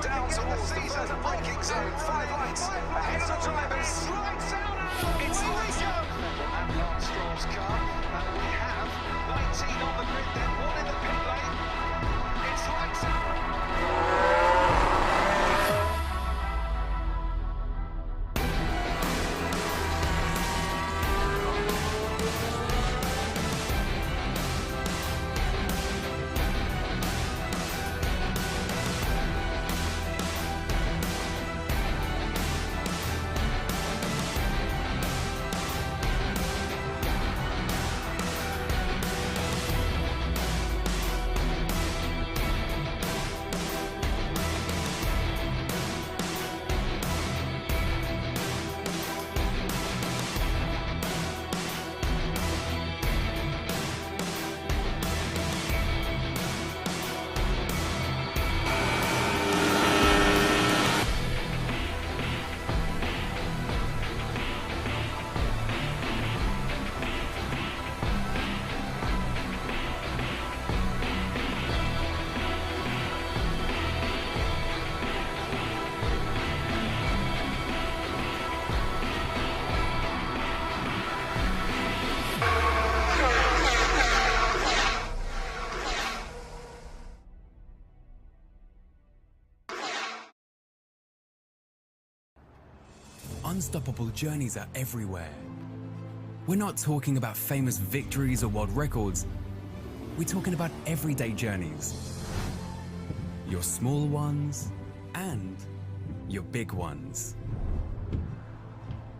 down towards the further braking zone. 5 lights ahead of the drivers. It's lights out. And Lance Stroll's car. And we have 19 on the grid, then 1 in the pit lane. It's lights out. Unstoppable journeys are everywhere. We're not talking about famous victories or world records. We're talking about everyday journeys. Your small ones and your big ones.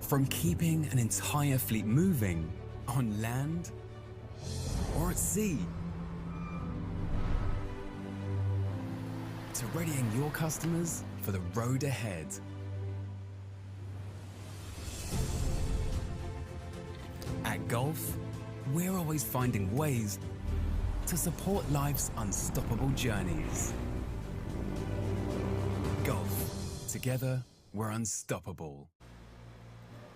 From keeping an entire fleet moving on land or at sea, to readying your customers for the road ahead. At Golf, we're always finding ways to support life's unstoppable journeys. Golf, together we're unstoppable.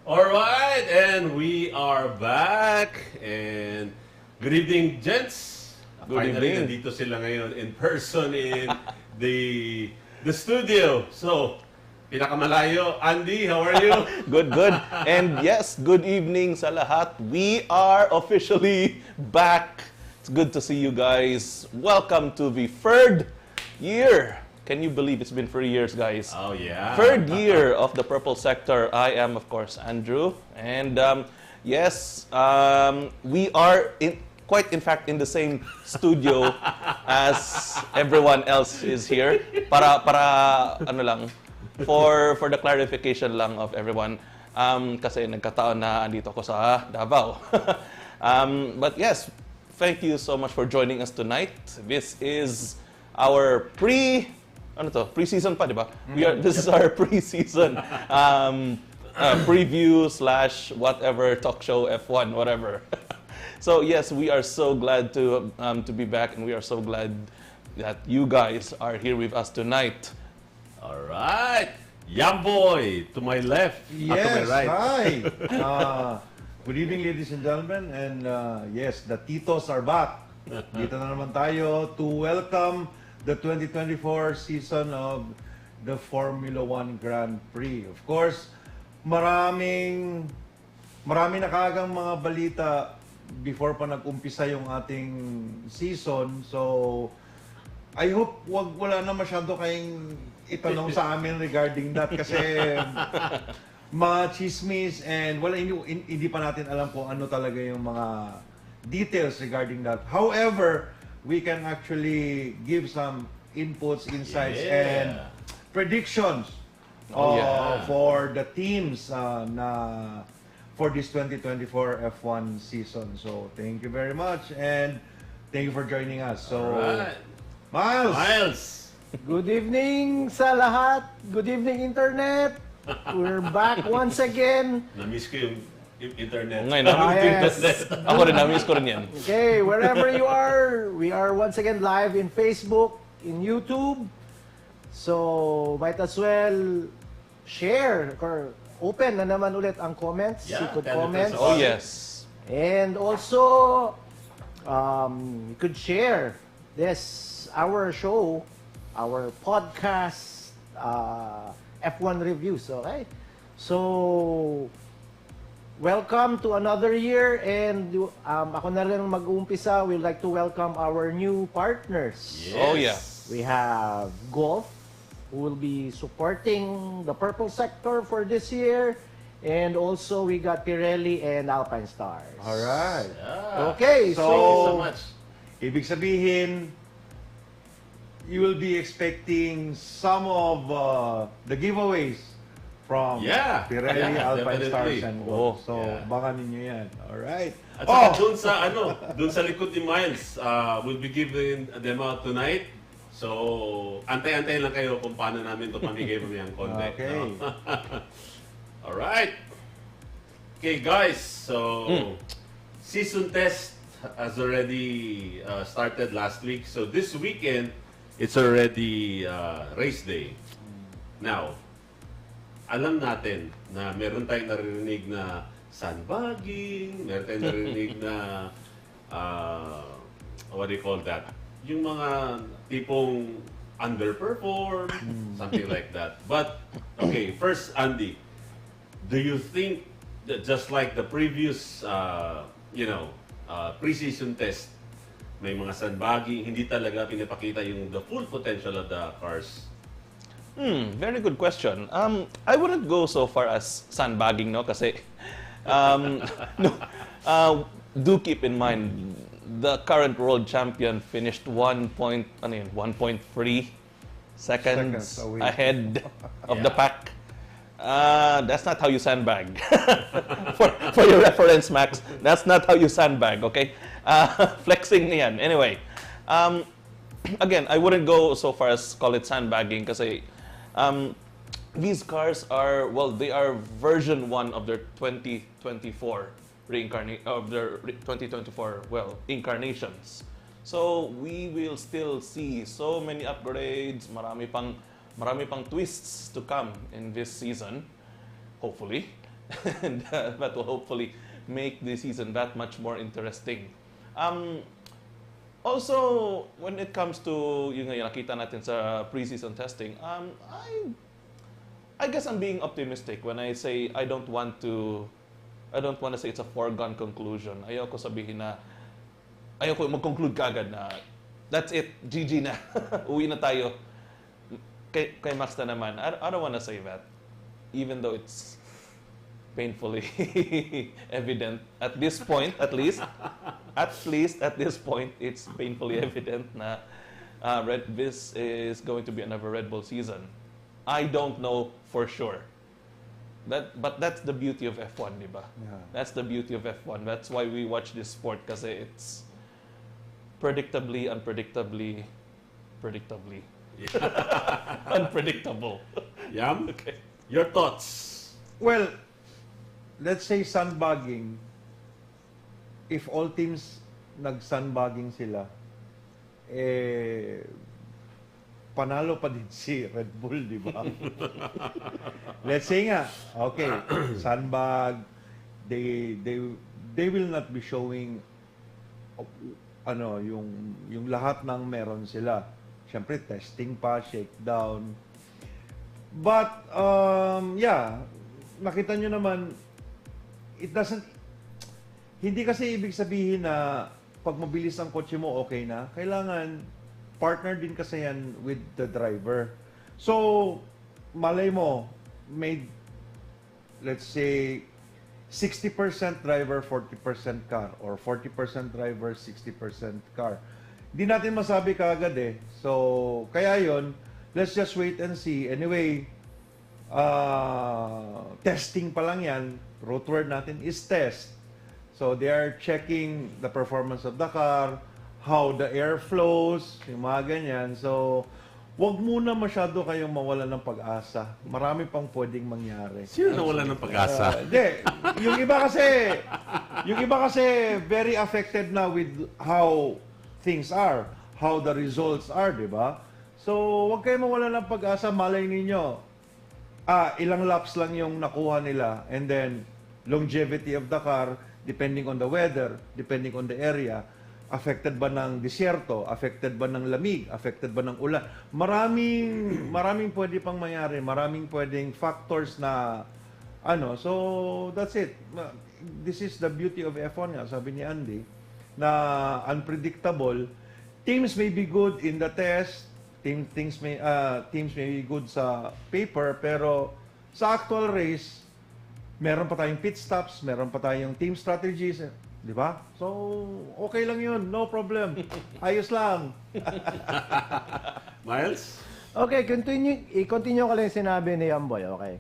All right, and we are back. And good evening, gents. Good Finally, evening. nandito sila ngayon in person in the studio. So, pinakamalayo, Andy, how are you? Good. And yes, good evening sa lahat. We are officially back. It's good to see you guys. Welcome to the third year. Can you believe it's been 3 years, guys? Oh, yeah. Third year of the Purple Sector. I am, of course, Andrew. And yes, we are quite in fact in the same studio as everyone else is here. Para ano lang, for the clarification lang of everyone, kasi nagkataon na andito ako sa Davao. But yes, thank you so much for joining us tonight. This is our pre-season pa, di ba? This is our pre-season preview / whatever, talk show, F1, whatever. So yes, we are so glad to be back, and we are so glad that you guys are here with us tonight. All right. Yamboy, to my left. To my Yes, right. hi. Good evening, ladies and gentlemen. And yes, the Titos are back. Dito na naman tayo to welcome the 2024 season of the Formula 1 Grand Prix. Of course, marami na kagang mga balita before pa nag-umpisa yung ating season. So, I hope wala na masyado kayong itanong sa amin regarding that kasi mga chismis and hindi pa natin alam kung ano talaga yung mga details regarding that. However, we can actually give some inputs, insights, and predictions for the teams for this 2024 F1 season. So, thank you very much and thank you for joining us. So, Alright. Myles! Good evening sa lahat. Good evening, Internet. We're back once again. Na-miss ko yung internet. Ngayon, Yes. ako rin, na-miss ko rin yan. Okay, wherever you are, we are once again live in Facebook, in YouTube. So, might as well share or open na naman ulit ang comments. Yeah, You could tell comment. us Oh, about it. yes. And also, you could share this, our show, our podcast F1 reviews, okay? So, welcome to another year, and ako na rin mag-uumpisa. We'd like to welcome our new partners. Oh, yeah. We have Golf, who will be supporting the purple sector for this year. And also, we got Pirelli and Alpinestars. Alright. Okay, So, Thank you so much. Ibig sabihin, you will be expecting some of the giveaways from Yeah. Pirelli, Yeah, Alpinestars, definitely. and Gold. So, Yeah. baka ninyo yan. Alright. At saka dun sa likod ni Myles, we'll be giving them out tonight. So, antay-antay lang kayo kung paano namin ito pamigay mamayang konti. Okay. No? Alright. Okay, guys. So, season test has already started last week. So, this weekend, it's already race day. Now, alam natin na meron tayong naririnig na sandbagging, meron tayong naririnig na what do you call that? Yung mga tipong underperform, something like that. But, okay, first, Andy, do you think that just like the previous, pre-season test, may mga sandbagging, hindi talaga pinapakita yung the full potential of the cars? Very good question. I wouldn't go so far as sandbagging, no? Kasi, do keep in mind, the current world champion finished 1.3 seconds away. ahead of the Yeah. pack. That's not how you sandbag. for your reference, Max, that's not how you sandbag, okay? Flexing niyan. Anyway, again, I wouldn't go so far as call it sandbagging kasi these cars are, they are version 1 of their 2024 incarnations. So we will still see so many upgrades, marami pang twists to come in this season, hopefully. And that will hopefully make the season that much more interesting. Also, when it comes to yung nakita natin sa preseason testing, I guess I'm being optimistic when I say I don't want to say it's a foregone conclusion. Ayoko mag-conclude kagad na that's it, GG na, uwi na tayo. Kay Max na naman, I don't want to say that, even though it's painfully evident at this point, at least at this point, it's painfully evident na this is going to be another Red Bull season. I don't know for sure. But that's the beauty of F1, di ba? Yeah. That's the beauty of F1. That's why we watch this sport kasi it's predictably, unpredictably, unpredictable. Yam? Okay. Your thoughts? Well, let's say sandbagging, if all teams nag-sandbagging sila, panalo pa din si Red Bull, di ba? Let's say nga, okay, sandbag, they will not be showing yung lahat ng meron sila. Siyempre, testing pa, shakedown. But, nakita nyo naman, hindi kasi ibig sabihin na pag mabilis ang kotse mo, okay na. Kailangan, partner din kasi yan with the driver. So, malay mo, let's say, 60% driver, 40% car, or 40% driver, 60% car. Di natin masabi kaagad eh. So, kaya yon, let's just wait and see. Anyway, testing pa lang yan. Root word natin is test. So, they are checking the performance of the car, how the air flows, yung mga ganyan. So, wag muna masyado kayong mawala ng pag-asa. Marami pang pwedeng mangyari. Sino nawala ng pag-asa? Hindi. Yung iba kasi very affected na with how things are, how the results are, di ba? So, wag kayong mawala ng pag-asa. Malay ninyo, ilang laps lang yung nakuha nila, and then longevity of the car, depending on the weather, depending on the area, affected ba ng disyerto, affected ba ng lamig, affected ba ng ulan. Maraming pwede pang mangyari, maraming pwedeng factors na so that's it. This is the beauty of F1 nga, sabi ni Andy, na unpredictable. Teams may be good in the test, teams may be good sa paper, pero sa actual race, meron pa tayong pit stops, meron pa tayong team strategies, di ba? So, okay lang yun, no problem. Ayos lang. Miles? Okay, i-continue ko lang yung sinabi ni Yamboy, okay?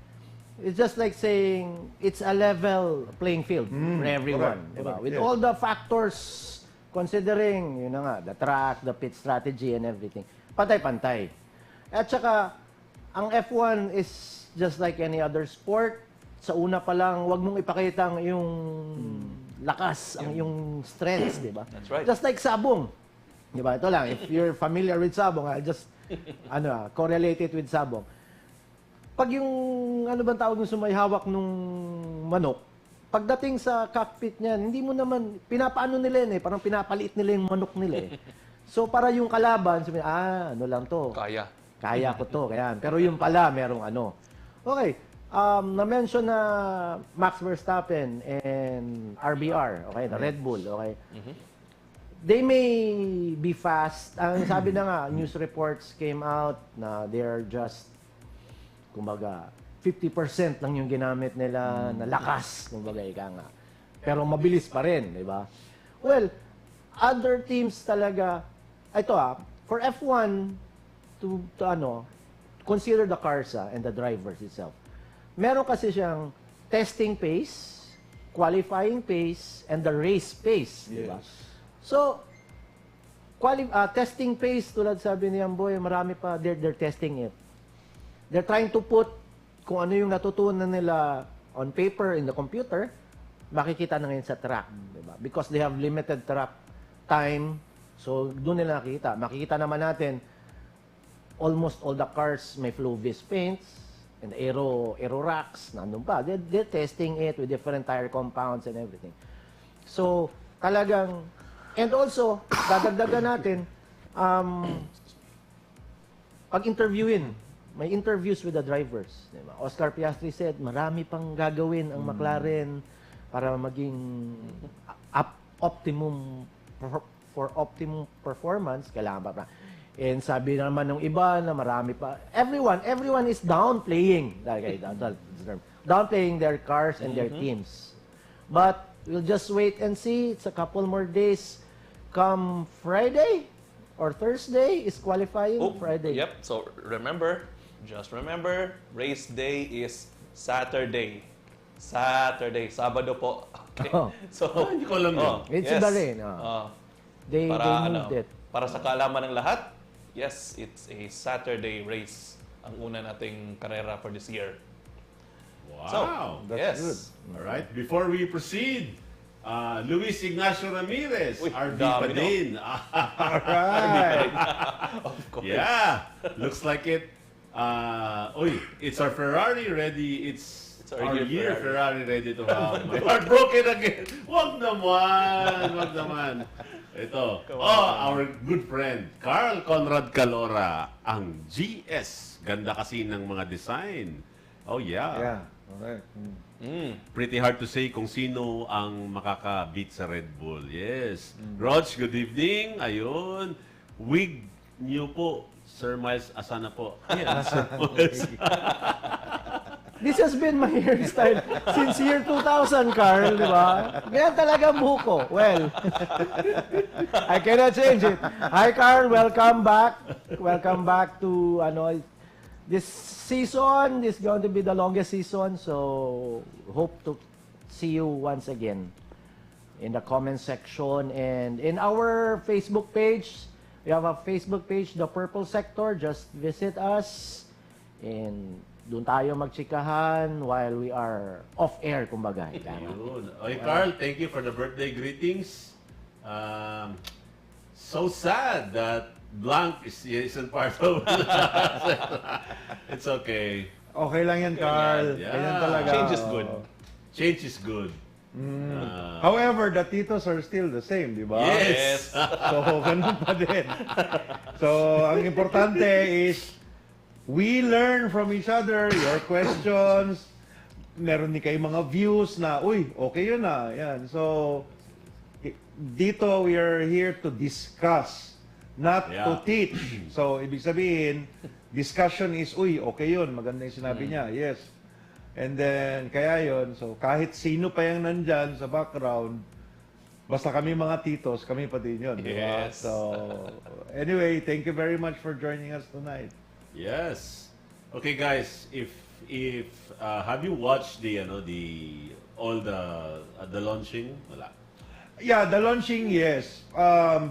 It's just like saying it's a level playing field for everyone, correct, diba? correct, With yes. all the factors considering, the track, the pit strategy and everything. Pantay-pantay. At saka, ang F1 is just like any other sport. Sa una pa lang, wag mong ipakita ang yung lakas, ang yung strengths, di ba? That's right. Just like sabong. Di ba? Ito lang, if you're familiar with sabong, I'll just correlate it with sabong. Pag yung, bang tawag yung sumayhawak nung manok, pagdating sa cockpit niyan, hindi mo naman, pinapaano nila yun parang pinapaliit nila yung manok nila So, para yung kalaban, sabi lang to. Kaya ko to. Kaya. Pero yung pala, merong Okay. Na-mention na Max Verstappen and RBR, okay, the Red Bull, okay. They may be fast. Ang sabi na nga, news reports came out na they're just, kumbaga, 50% lang yung ginamit nila na lakas, kumbaga, ika nga. Pero mabilis pa rin, di ba? Well, other teams talaga, ito for F1 to consider the cars and the drivers itself. Meron kasi siyang testing pace, qualifying pace, and the race pace, di ba? So, testing pace, tulad sabi ni Yamboy, marami pa, they're testing it. They're trying to put kung ano yung natutunan nila on paper, in the computer, makikita na ngayon sa track, di ba? Because they have limited track time, so doon nila nakikita. Makikita naman natin, almost all the cars may flow-vis paints, and aero racks, nandun pa. They're testing it with different tire compounds and everything. So, talagang, and also, dadagdagan natin, pag-interviewin, may interviews with the drivers. Diba? Oscar Piastri said, marami pang gagawin ang McLaren para maging optimum performance. Kailangan pa. And sabi naman ng iba na marami pa. Everyone is downplaying. Downplaying their cars and their teams. But we'll just wait and see. It's a couple more days. Come Friday or Thursday is qualifying. Friday. Yep. So just remember, race day is Saturday. Sabado po. Okay. So, hindi ko alam yun. It's in the rain. They moved it. Para sa kaalaman ng lahat, yes, it's a Saturday race ang una nating karera for this year. Wow. So, That's yes. good. All right. Before we proceed, Luis Ignacio Ramirez, Uy, RV dami, pa no? din. Alright. Of course. Yeah. Looks like it. It's our Ferrari ready. It's our year Ferrari ready to have. My heart broken again. Wag naman. Ito. Our good friend, Carl Conrad Calora, ang GS. Ganda kasi ng mga design. Oh, yeah. Yeah. Alright. Pretty hard to say kung sino ang makaka-beat sa Red Bull. Yes. Rog, good evening. Ayun. Wig niyo po, Sir Myles Asana po. This has been my hairstyle since year 2000, Carl, di ba? Ganyan talaga ang buhok ko. Well, I cannot change it. Hi, Carl. Welcome back. Welcome back to, this season is going to be the longest season, so hope to see you once again in the comment section and in our Facebook page. We have a Facebook page, The Purple Sector. Just visit us and doon tayo magchikahan while we are off-air, kumbaga. Ayun. Okay, Carl, thank you for the birthday greetings. So sad that Blanc isn't part of it. It's okay. Okay lang yan, Carl. Yeah. Ganyan talaga. Change is good. Change is good. However, the titos are still the same, di ba? Yes. So, ganun pa din. So, ang importante is we learn from each other, your questions, meron din kayo mga views na, uy, okay yun na. Yan. So, dito we are here to discuss, not to teach. So, ibig sabihin, discussion is, uy, okay yun, maganda yung sinabi niya, yes. And then, kaya yun, so kahit sino pa yung nandyan sa background, basta kami mga titos, kami pa din yun. Diba? Yes. So, anyway, thank you very much for joining us tonight. Yes. Okay, guys. If have you watched the launching? Wala. Yeah, the launching, yes.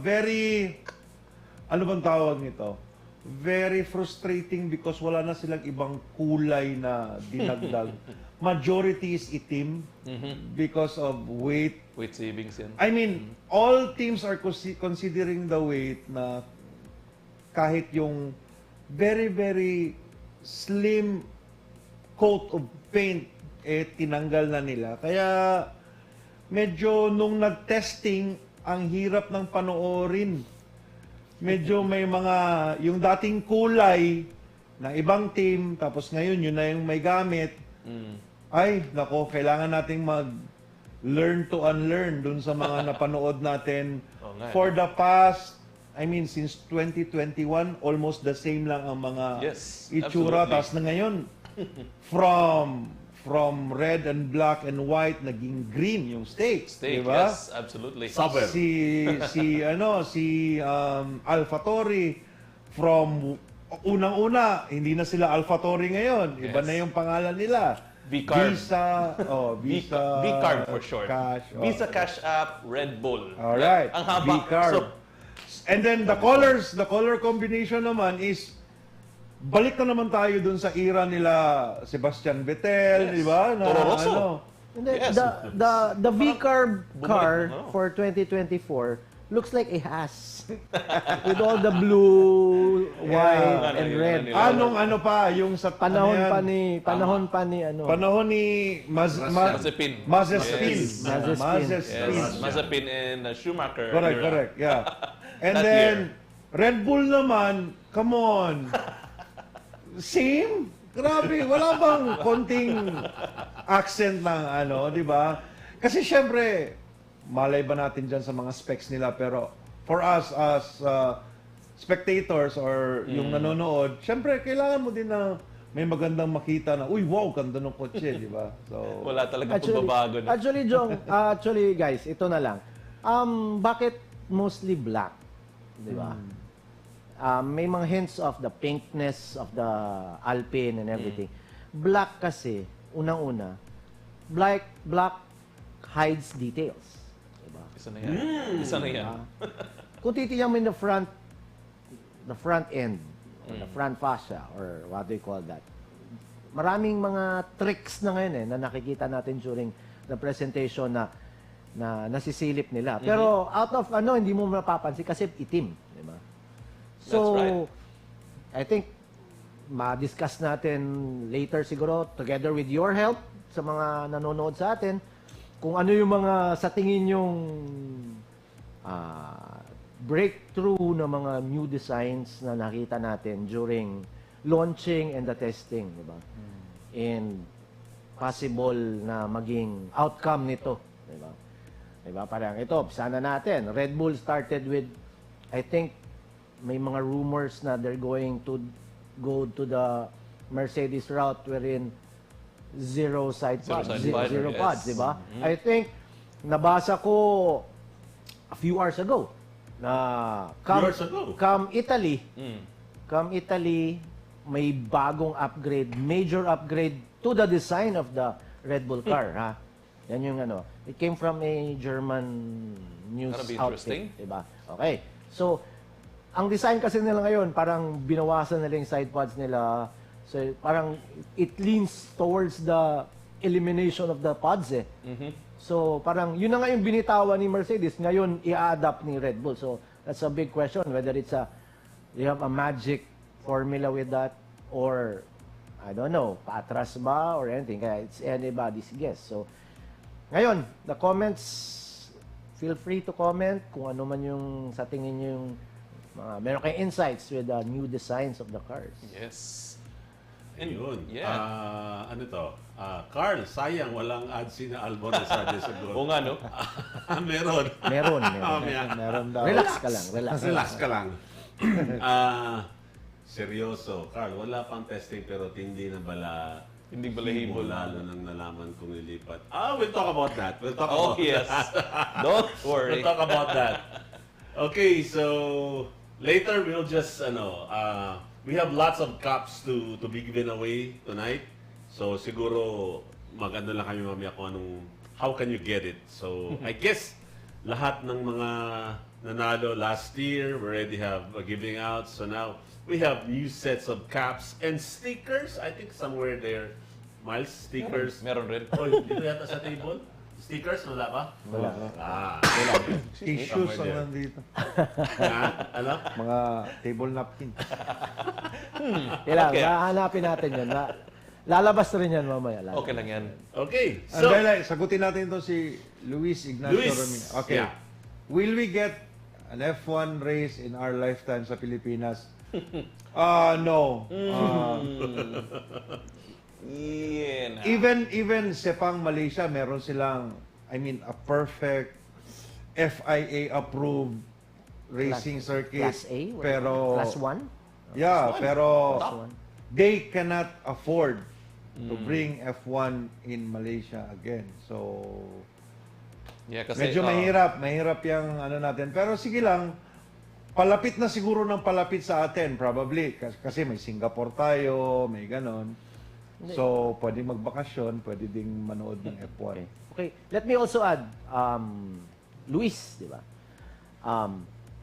Very, ano bang tawag nito? Very frustrating because wala na silang ibang kulay na dinagdag. Majority is itim because of weight. Weight savings yan. I mean, all teams are considering the weight na kahit yung very, very slim coat of paint, tinanggal na nila. Kaya, medyo nung nag-testing, ang hirap ng panoorin. Medyo may mga, yung dating kulay ng ibang team, tapos ngayon yun na yung may gamit. Ay, nako, kailangan nating mag-learn to unlearn dun sa mga napanood natin. For the past, I mean, since 2021, almost the same lang ang mga itsura. Tapos na ngayon, from red and black and white naging green yung steak, diba? Yes, absolutely. Saber. Si AlphaTauri from unang-una, hindi na sila AlphaTauri ngayon. Iba na yung pangalan nila. V-Carb. V-Carb for short. Cash, Visa Cash App, Red Bull. Alright. Ang haba. V-Carb. So, and then the color combination naman is balik na naman tayo dun sa era nila Sebastian Vettel, di ba? Toro Rosso. Hindi, Yes. the V-Carb car Bumalik, for 2024 looks like a Haas. With all the blue, white, and red. Ano pa, yung sa Panahon ano pa yan? ni Panahon ni Mazepin. Mazepin. Yes. Mazepin. Mazepin and Schumacher. Correct, yeah. And That then, year. Red Bull naman, come on. Same? Grabe, wala bang konting accent ng di ba? Kasi syempre, malay ba natin dyan sa mga specs nila, pero for us as spectators or yung nanonood, syempre, kailangan mo din na may magandang makita na, uy, wow, ganda ng kotse, di ba? So, Wala talaga pagbabago na. Actually, Jong, guys, ito na lang. Bakit mostly black? Di ba? May mga hints of the pinkness of the Alpine and everything. Black kasi, unang-una, black hides details. Diba? Isa na yan. Kung titignan mo in the front end, or the front fascia, or what do you call that, maraming mga tricks na ngayon na nakikita natin during the presentation na nasisilip nila. Pero out of hindi mo mapapansin kasi itim. Diba? So, That's right. I think ma-discuss natin later siguro together with your help sa mga nanonood sa atin kung ano yung mga sa tingin yung breakthrough na mga new designs na nakita natin during launching and the testing, di ba? And possible na maging outcome nito, di ba? Di ba? Parang ito, sana natin. Red Bull started with, I think, may mga rumors na they're going to go to the Mercedes route wherein zero side pods, zero pods, di ba? I think nabasa ko a few hours ago na come Italy, may bagong upgrade, major upgrade to the design of the Red Bull car, ha? Yan yung it came from a German news outfit, di ba? Okay. So, ang design kasi nila ngayon, parang binawasan nila yung side pods nila. So, parang it leans towards the elimination of the pods eh. So, parang yun na nga yung binitawan ni Mercedes. Ngayon, i-adapt ni Red Bull. So, that's a big question whether you have a magic formula with that or, I don't know, patras ba or anything. Kaya it's anybody's guess. So, Ngayon, the comments, feel free to comment kung ano man yung sa tingin nyo yung meron kayong insights with the new designs of the cars. Yes. Ayun. Yeah. Ano to? Carl, sayang walang ads na Albon na sa Oo nga, no? Meron. Meron. Meron daw. Relax ka lang, relax. Relax ka lang. Seryoso. Carl, wala pang testing pero hindi na bala. Hindi balahibo. Lalo nang nalaman kong lilipat. We'll talk about that. We'll talk Oh, about yes. that. Don't worry. We'll talk about that. Okay, so later we'll just we have lots of cups to be given away tonight. So siguro mag-ano lang kami mamaya kung how can you get it. So I guess lahat ng mga nanalo last year we already have giving out. So now we have new sets of caps and stickers. I think somewhere there, Myles, stickers. Meron rin. Oh, dito yata sa table. Stickers, wala ba? Wala. Tissues ang nandito. Ano? Mga table napkin. Kailangan, Okay. hahanapin natin yan. Lalabas na rin yan mamaya. Lalabas. Okay lang yan. Okay, so... Andala, sagutin natin to si Luis Ignacio Luis, Romina. Okay. yeah. Will we get an F1 race in our lifetime sa Pilipinas? No. Yeah. Even Sepang Malaysia, meron silang, a perfect FIA approved racing circuit. Class A? Pero Class 1? yeah, pero Class 1. they cannot afford to bring F1 in Malaysia again. So Yeah, kasi medyo mahirap yung natin. Pero sige lang, palapit na siguro ng palapit sa atin probably kasi may Singapore tayo, may ganon. So pwede magbakasyon, pwede ding manood ng F1. Okay, let me also add, Luis, di ba?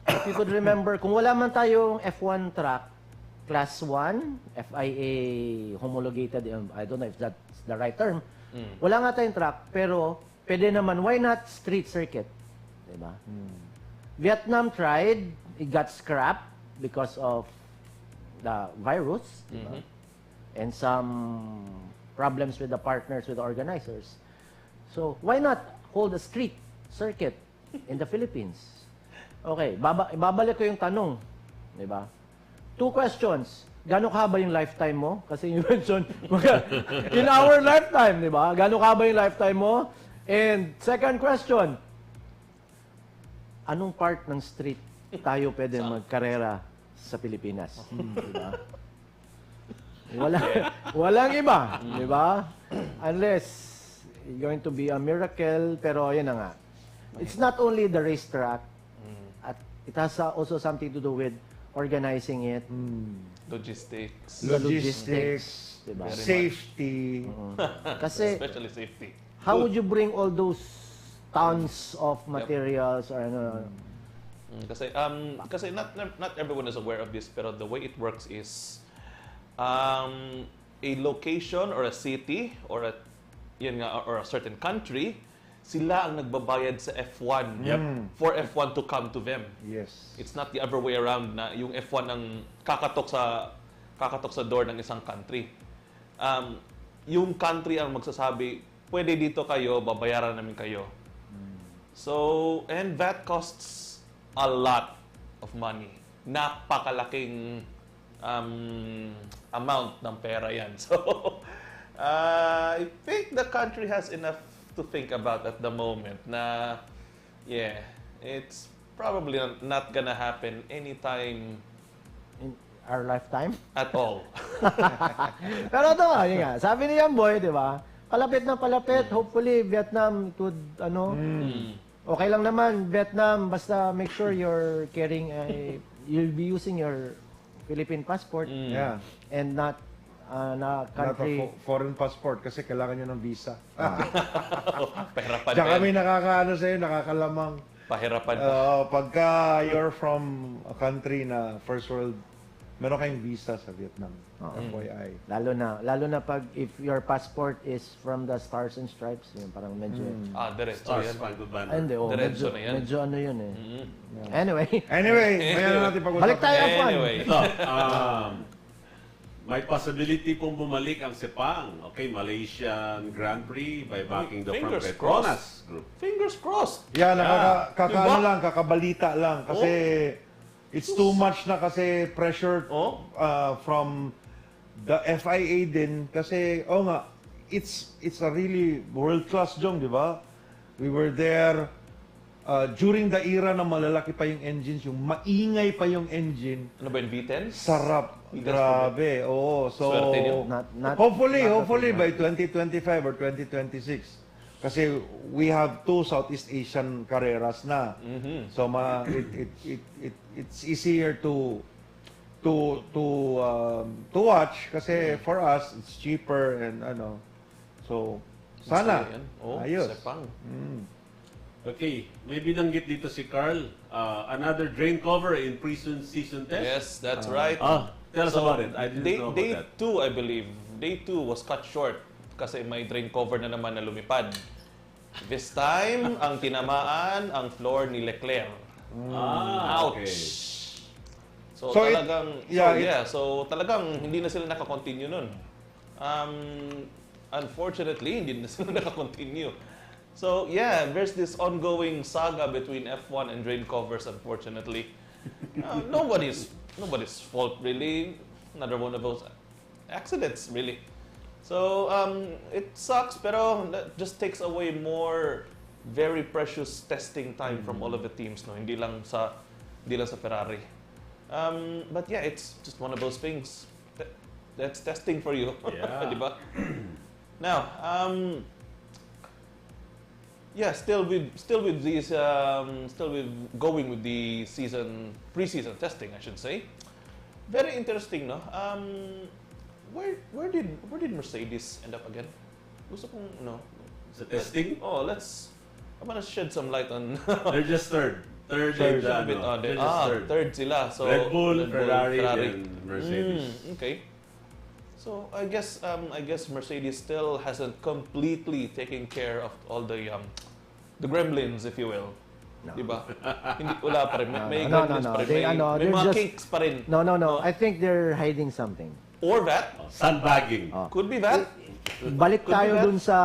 If you could remember, kung wala man tayong F1 track, Class 1, FIA homologated, I don't know if that's the right term, wala nga tayong track, pero pwede naman, why not street circuit? Di ba? Vietnam tried, it got scrapped because of the virus, di ba? And some problems with the partners, with the organizers. So, why not hold a street circuit in the Philippines? Okay, babalik ko yung tanong. Di ba? 2 questions. Gano'ng kahaba yung lifetime mo? Kasi you mentioned, in our lifetime, di ba? Gano'ng kahaba yung lifetime mo? And second question, anong part ng street tayo pwede magkarera sa Pilipinas? Di ba? Walang iba, di ba? Unless going to be a miracle, pero yun na nga. It's not only the racetrack, at it has also something to do with organizing it, logistics. Logistics, diba? safety. Kasi Especially safety. how would you bring all those tons of materials or ano? Kasi not everyone is aware of this, pero the way it works is a location or a city or a certain country, sila ang nagbabayad sa F1 for F1 to come to them. Yes. It's not the other way around na yung F1 ang kakatok sa door ng isang country. Yung country ang magsasabi, pwede dito kayo, babayaran namin kayo. So, and that costs a lot of money. Napakalaking amount ng pera yan. So, I think the country has enough to think about at the moment na, yeah, it's probably not gonna happen anytime In our lifetime? at all. Pero ito nga, yun nga. Sabi ni Yamboy, di ba? Palapit na palapit. Hopefully, Vietnam could, okay lang naman, Vietnam, basta make sure you're carrying you'll be using your Philippine passport Yeah. and not Not country. a foreign passport kasi kailangan nyo ng visa. Pahirapan Tsaka pa may yan. nakakalamang. Pahirapan pa. Pagka you're from a country na first world, meron kayong visa sa Vietnam. FYI. Lalo na pag if your passport is from the Stars and Stripes, yun, parang medyo Diretso Stars yan. Spangled Banner. Hindi, Diretso medyo, na yan. medyo ano yun eh. Anyway, Anyway, maya na natin pag-usapan. balik tayo F1. Anyway. So, may possibility pong bumalik ang Sepang. Okay, Malaysian Grand Prix by backing the from Fingers Petronas group. Fingers crossed. Yeah, Diba? lang, kakabalita lang. Kasi it's too much na kasi pressure from the FIA din. Kasi, it's a really world-class Jong, di ba? We were there during the era na malalaki pa yung engines, yung maingay pa yung engine. Ano ba yung V10? Sarap. Grabe. Oo. So, Swerte din. hopefully by 2025 or 2026. Kasi we have 2 Southeast Asian carreras na. So it's easier to watch kasi for us it's cheaper and So sana ayos. Sepang. Okay, may binanggit dito si Carl. Another drain cover in pre-season test. Yes, that's right. Tell us about it. I didn't know about Day that. 2, I believe. Day 2 was cut short kasi may drain cover na naman na lumipad. This time, ang tinamaan ang floor ni Leclerc. Ouch! Okay. So So it- talagang yeah, so talagang hindi na sila naka-continue nun. Unfortunately, hindi na sila naka-continue. So yeah, there's this ongoing saga between F1 and drain covers, unfortunately. Nobody's fault really. Another one of those accidents really. So it sucks, pero that just takes away more very precious testing time from all of the teams, no? Hindi lang sa Ferrari. But yeah, it's just one of those things. That's testing for you. Yeah. Diba? Now, yeah, still with going with the preseason testing, I should say. Very interesting, no? Where did Mercedes end up again? Gusto kong Sa testing, I want to shed some light on. they're just third. Third in the, they're just third. Third sila. So Red Bull, Ferrari, and Mercedes. Okay. So I guess Mercedes still hasn't completely taken care of all the gremlins, if you will. No. Diba? Hindi, wala pa rin. May No. gremlins pa rin. They, May they're mga just- kinks pa rin. No. I think they're hiding something. Or that. Sandbagging. Could be that. Balik Could be tayo that. dun sa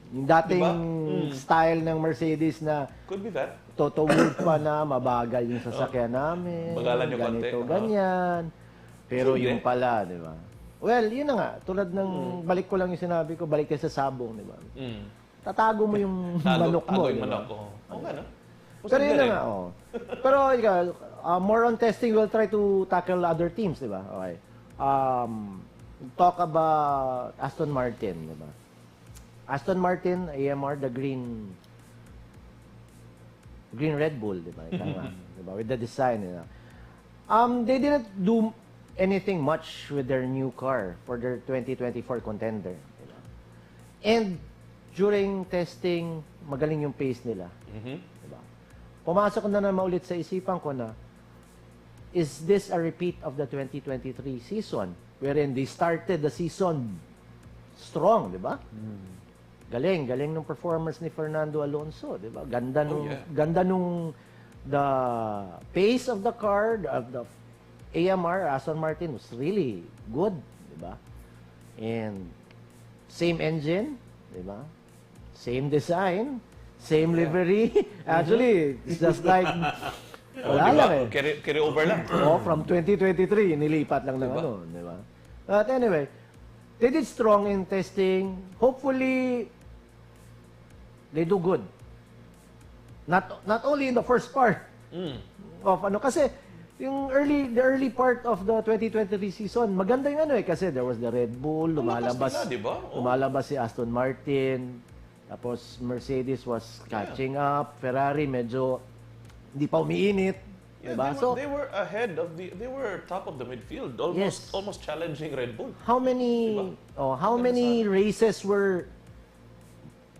yung dating Diba? style ng Mercedes na Could be that. Toto Wolff pa na mabagal yung sasakyan namin. Bagalan yung konti. Ganito, ganyan. Pero Hindi. yung pala, di ba? Well, yun na nga. Tulad ng, balik ko lang yung sinabi ko, balik kayo sa sabong, di ba? Tatago mo yung manok mo. Tago di yung ba? manok. Oo nga, no? Pero yun na nga, Pero ikaw, more on testing, we'll try to tackle other teams, di ba? Okay. Talk about Aston Martin, di ba? Aston Martin, AMR, the green Red Bull, di ba? Ika nga, di ba? With the design, di ba? They didn't do anything much with their new car for their 2024 contender. Di ba? And during testing, magaling yung pace nila. Di ba? Pumasok na naman ulit sa isipan ko na, is this a repeat of the 2023 season wherein they started the season strong, di ba? Galing ng performance ni Fernando Alonso, di ba? Ganda nung the pace of the car, of the AMR, Aston Martin was really good, di ba? And same engine, di ba? Same design, same livery. Actually, it's just like wala lang eh. Carry over lang. From 2023, nilipat lang ng di ba? But anyway, they did strong in testing. Hopefully, they do good. Not only in the first part of kasi the early part of the 2023 season, maganda yung kasi there was the Red Bull, lumalabas, nila, di ba? lumalabas si Aston Martin, tapos Mercedes was catching up, Ferrari medyo hindi pa umiinit, Yeah, diba? they were ahead of they were top of the midfield, almost challenging Red Bull. How many races were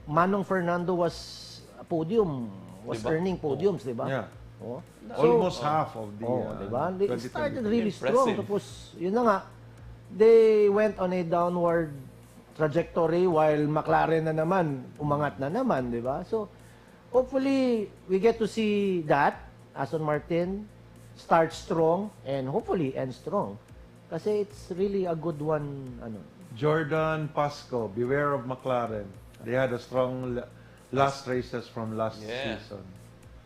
Manong Fernando was Diba? earning podiums, di ba? Yeah. Oh. Almost half of the di ba? They 2023. started really Impressive. strong. Tapos, yun na nga, they went on a downward trajectory while McLaren na naman, umangat na naman, di ba? So, hopefully, we get to see that. Aston Martin start strong and hopefully end strong. Kasi it's really a good one, ano. Jordan, Pasco, beware of McLaren. They had a strong last races from last Yeah. season.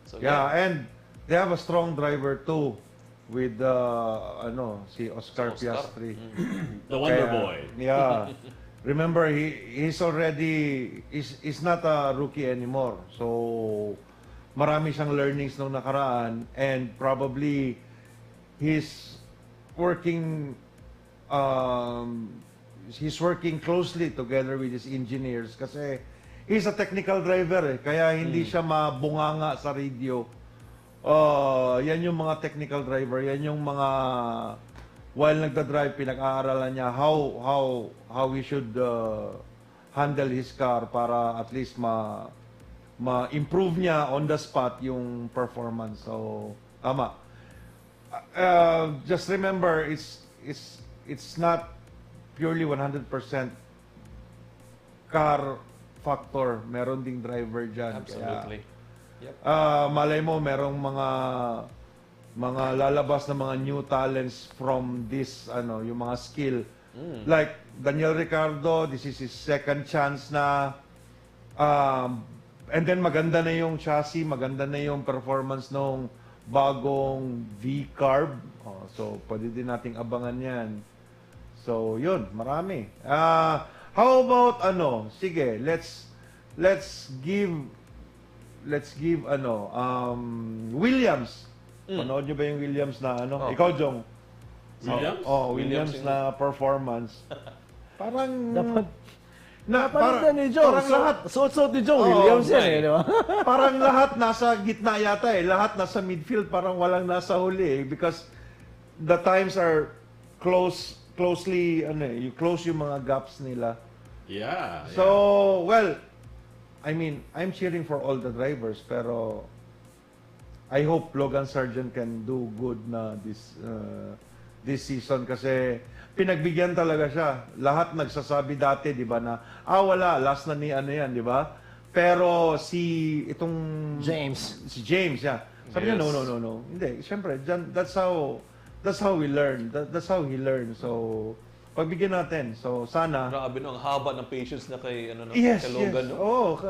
So, Yeah, and they have a strong driver too with si Oscar Si Oscar. Piastri. The Wonder Kaya, Boy. Yeah. Remember, he's not a rookie anymore. So marami siyang learnings nung nakaraan, and probably he's working closely together with his engineers kasi he's a technical driver kaya hindi siya mabunganga sa radio. Yan yung mga technical driver, yan yung mga while nagda-drive pinag-aaralan niya how he should handle his car para at least ma-improve niya on the spot yung performance. So tama. Just remember, it's not purely 100% car factor. Meron ding driver dyan. absolutely. Malay mo, merong mga lalabas na mga new talents from this, yung mga skill. Like Daniel Ricciardo, this is his second chance na. And then maganda na yung chassis, maganda na yung performance ng bagong V-carb. So, pwede din nating abangan yan. So, yun, marami. How about, sige, let's give, Williams. Panood nyo ba yung Williams na, Ikaw, Jong. Williams? Williams na performance. Parang, Dapat parang na ni Joe. parang lahat, Suot-suot ni Joe Williams yan right. di ba? parang lahat nasa gitna yata lahat nasa midfield, parang walang nasa huli because the times are closely, you close yung mga gaps nila. Yeah. So, well, I mean, I'm cheering for all the drivers, pero I hope Logan Sargent can do good na this season kasi pinagbigyan talaga siya. Lahat nagsasabi dati, di ba, na wala, last na ni yan, di ba? Pero si James, yeah. Sabi niya, Yes. no. Hindi, syempre, that's how we learn. That's how he learned. So, pagbigyan natin. So, sana. Grabe no, ang haba ng patience na kay, Yes, kay Logan. yes. No?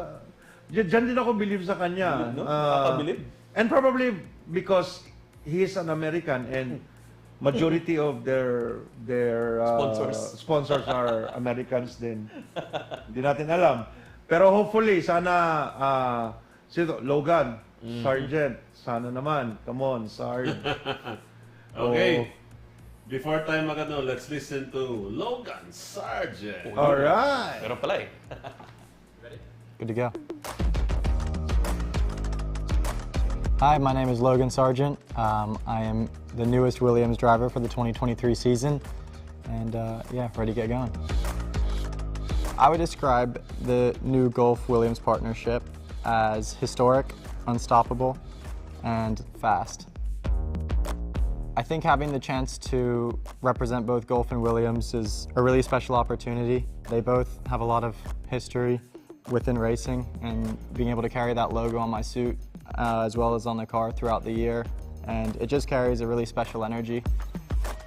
Diyan din ako believe sa kanya. No? Nakakabilib. And probably because he is an American and majority of their sponsors are Americans din. Hindi natin alam. Pero hopefully, sana Logan, Sargent, sana naman. Come on, Sarge. Okay. Before tayo let's listen to Logan Sargent. All right. Pero pala Good to go. Hi, my name is Logan Sargent. I am the newest Williams driver for the 2023 season, and ready to get going. I would describe the new Gulf-Williams partnership as historic, unstoppable, and fast. I think having the chance to represent both Gulf and Williams is a really special opportunity. They both have a lot of history within racing, and being able to carry that logo on my suit as well as on the car throughout the year, and it just carries a really special energy.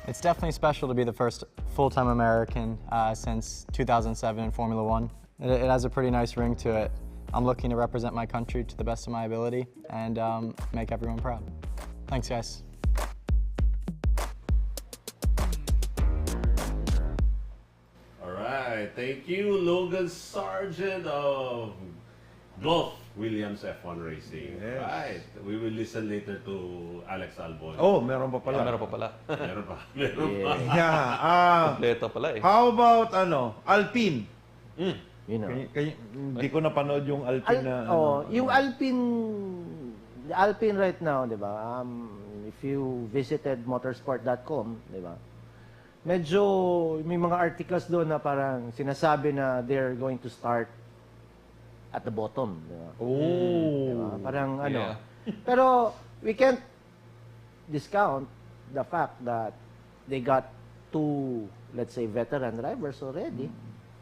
It's definitely special to be the first full-time American since 2007 in Formula One. It has a pretty nice ring to it. I'm looking to represent my country to the best of my ability and make everyone proud. Thanks, guys. Alright, thank you, Logan Sargent of Gulf Williams F1 Racing. Yes. Right, we will listen later to Alex Albon. Meron pa pala. Meron pa pala. Meron pa. Yeah. Kompleto pala How about Alpine? Hindi ko napanood yung Alpine na. Yung Alpine right now, di ba? If you visited motorsport.com, di ba? Medyo may mga articles doon na parang sinasabi na they're going to start at the bottom, di ba? Diba? Parang Yeah. Pero we can't discount the fact that they got two, let's say, veteran drivers already,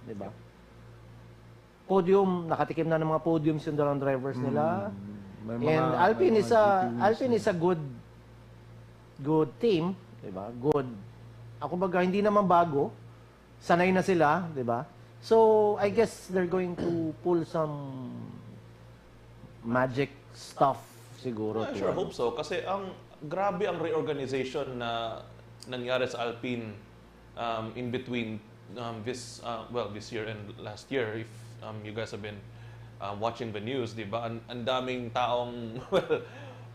di ba? Podium, nakatikim na ng mga podiums yung dalawang drivers nila. And Alpine is a good team, di ba? Good kumbaga hindi naman bago. Sanay na sila, di ba? So, I guess they're going to pull some magic stuff siguro. I sure hope so. Kasi grabe ang reorganization na nangyari sa Alpine in between this year and last year. If you guys have been watching the news, di ba? Ang daming taong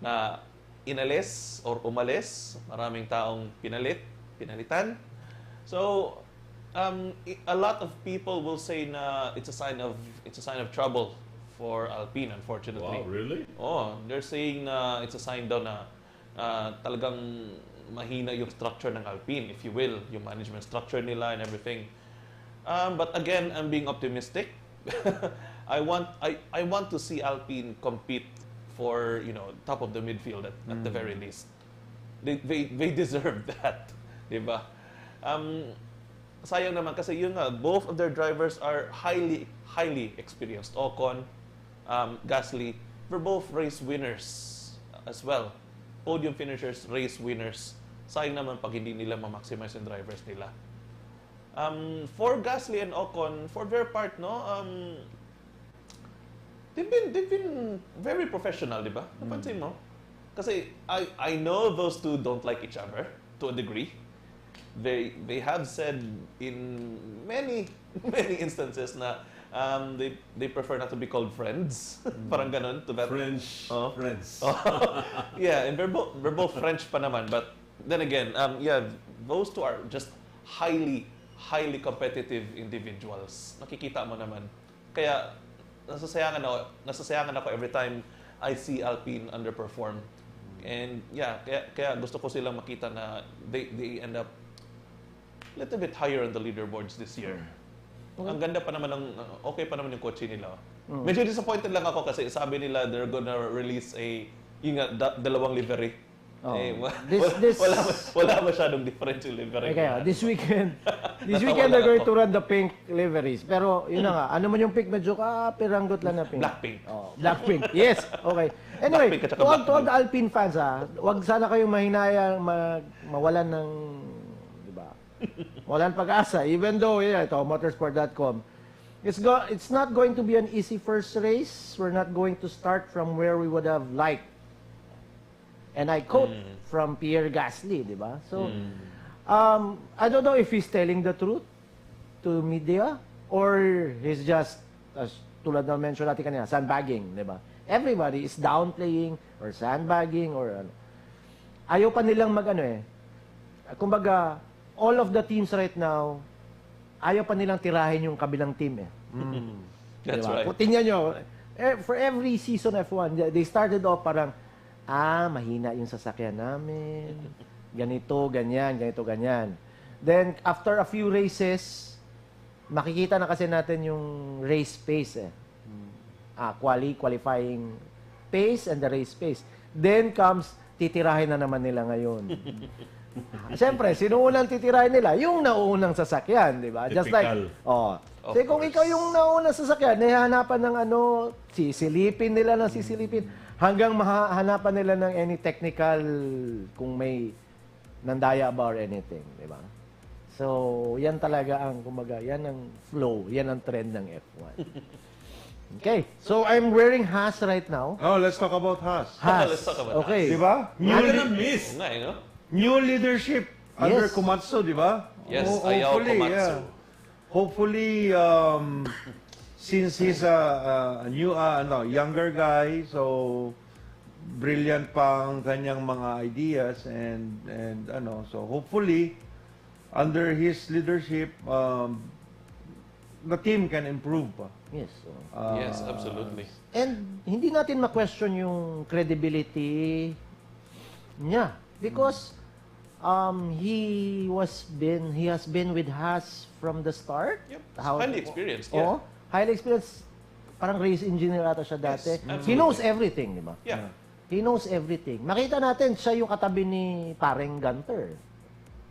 na inalis or umalis. Maraming taong pinalitan. So, a lot of people will say na it's a sign of trouble for Alpine, unfortunately. Wow, really? Oh, they're saying na it's a sign daw na talagang mahina yung structure ng Alpine, if you will, yung management structure nila and everything. But again, I'm being optimistic. I want to see Alpine compete for, top of the midfield at the very least. They deserve that, di ba? Sayang naman kasi yun nga, both of their drivers are highly experienced. Ocon, Gasly, they're both race winners as well. Podium finishers, race winners. Sayang naman pag hindi nila ma-maximize yung drivers nila. For Gasly and Ocon, for their part, they've been very professional, di ba? Napansin mo? Kasi I know those two don't like each other to a degree. They have said in many instances na they prefer not to be called friends. Parang ganun to that French friends. Yeah, and they're both French pa naman, but then again, those two are just highly competitive individuals. Nakikita mo naman. Kaya nasasayangan ako every time I see Alpine underperform. And kaya gusto ko silang makita na they end up a little bit higher on the leaderboards this year. Ang ganda pa naman okay pa naman yung kotse nila. Medyo disappointed lang ako kasi sabi nila they're gonna release dalawang livery. Wala masyadong difference yung livery. Kaya, this weekend they're going to run the pink liveries. Pero, yun na nga, ano man yung pink, medyo piranggot lang na pink. Blackpink. Oh, Blackpink. Yes, okay. Anyway, Blackpink at saka to all the Alpine fans, wag sana kayong mahinayang mawalan ng, di ba? Walan pag-asa. Even though, ito, motorsport.com, it's not going to be an easy first race. We're not going to start from where we would have liked. And I quote from Pierre Gasly, di ba? So, I don't know if he's telling the truth to media or he's just, as tulad na mention natin kanina, sandbagging, di ba? Everybody is downplaying or sandbagging or ano. Ayaw pa nilang kumbaga, all of the teams right now, ayaw pa nilang tirahin yung kabilang team That's diba? right. Kung tingnan nyo, for every season F1, they started off parang, mahina yung sasakyan namin. Ganito, ganyan. Then, after a few races, makikita na kasi natin yung race pace qualifying pace and the race pace. Then comes, titirahin na naman nila ngayon. Siyempre, sino unang titirahin nila? Yung nauunang sasakyan, di ba? Just like, kasi kung ikaw yung naunang sasakyan, hahanapan ng sisilipin nila ng sisilipin. Hanggang mahanapan nila ng any technical kung may nandaya ba or anything, di ba? So, yan talaga kumbaga, yan ang flow, yan ang trend ng F1. Okay, so I'm wearing Haas right now. Oh, let's talk about Haas. Let's talk about Okay. Di ba? Miss. New leadership under Yes. Komatsu, di ba? Yes, ayaw Komatsu. Hopefully, since he's a new, younger guy, so brilliant pang kanyang mga ideas and so hopefully under his leadership, the team can improve pa. Yes. Yes, absolutely. And hindi natin ma-question yung credibility niya because he has been with Haas from the start. Yep. Highly experienced, yeah. Oh, highly experienced. Parang race engineer ata siya dati. Yes, He knows everything, di ba? Yeah. He knows everything. Makita natin, siya yung katabi ni Pareng Gunter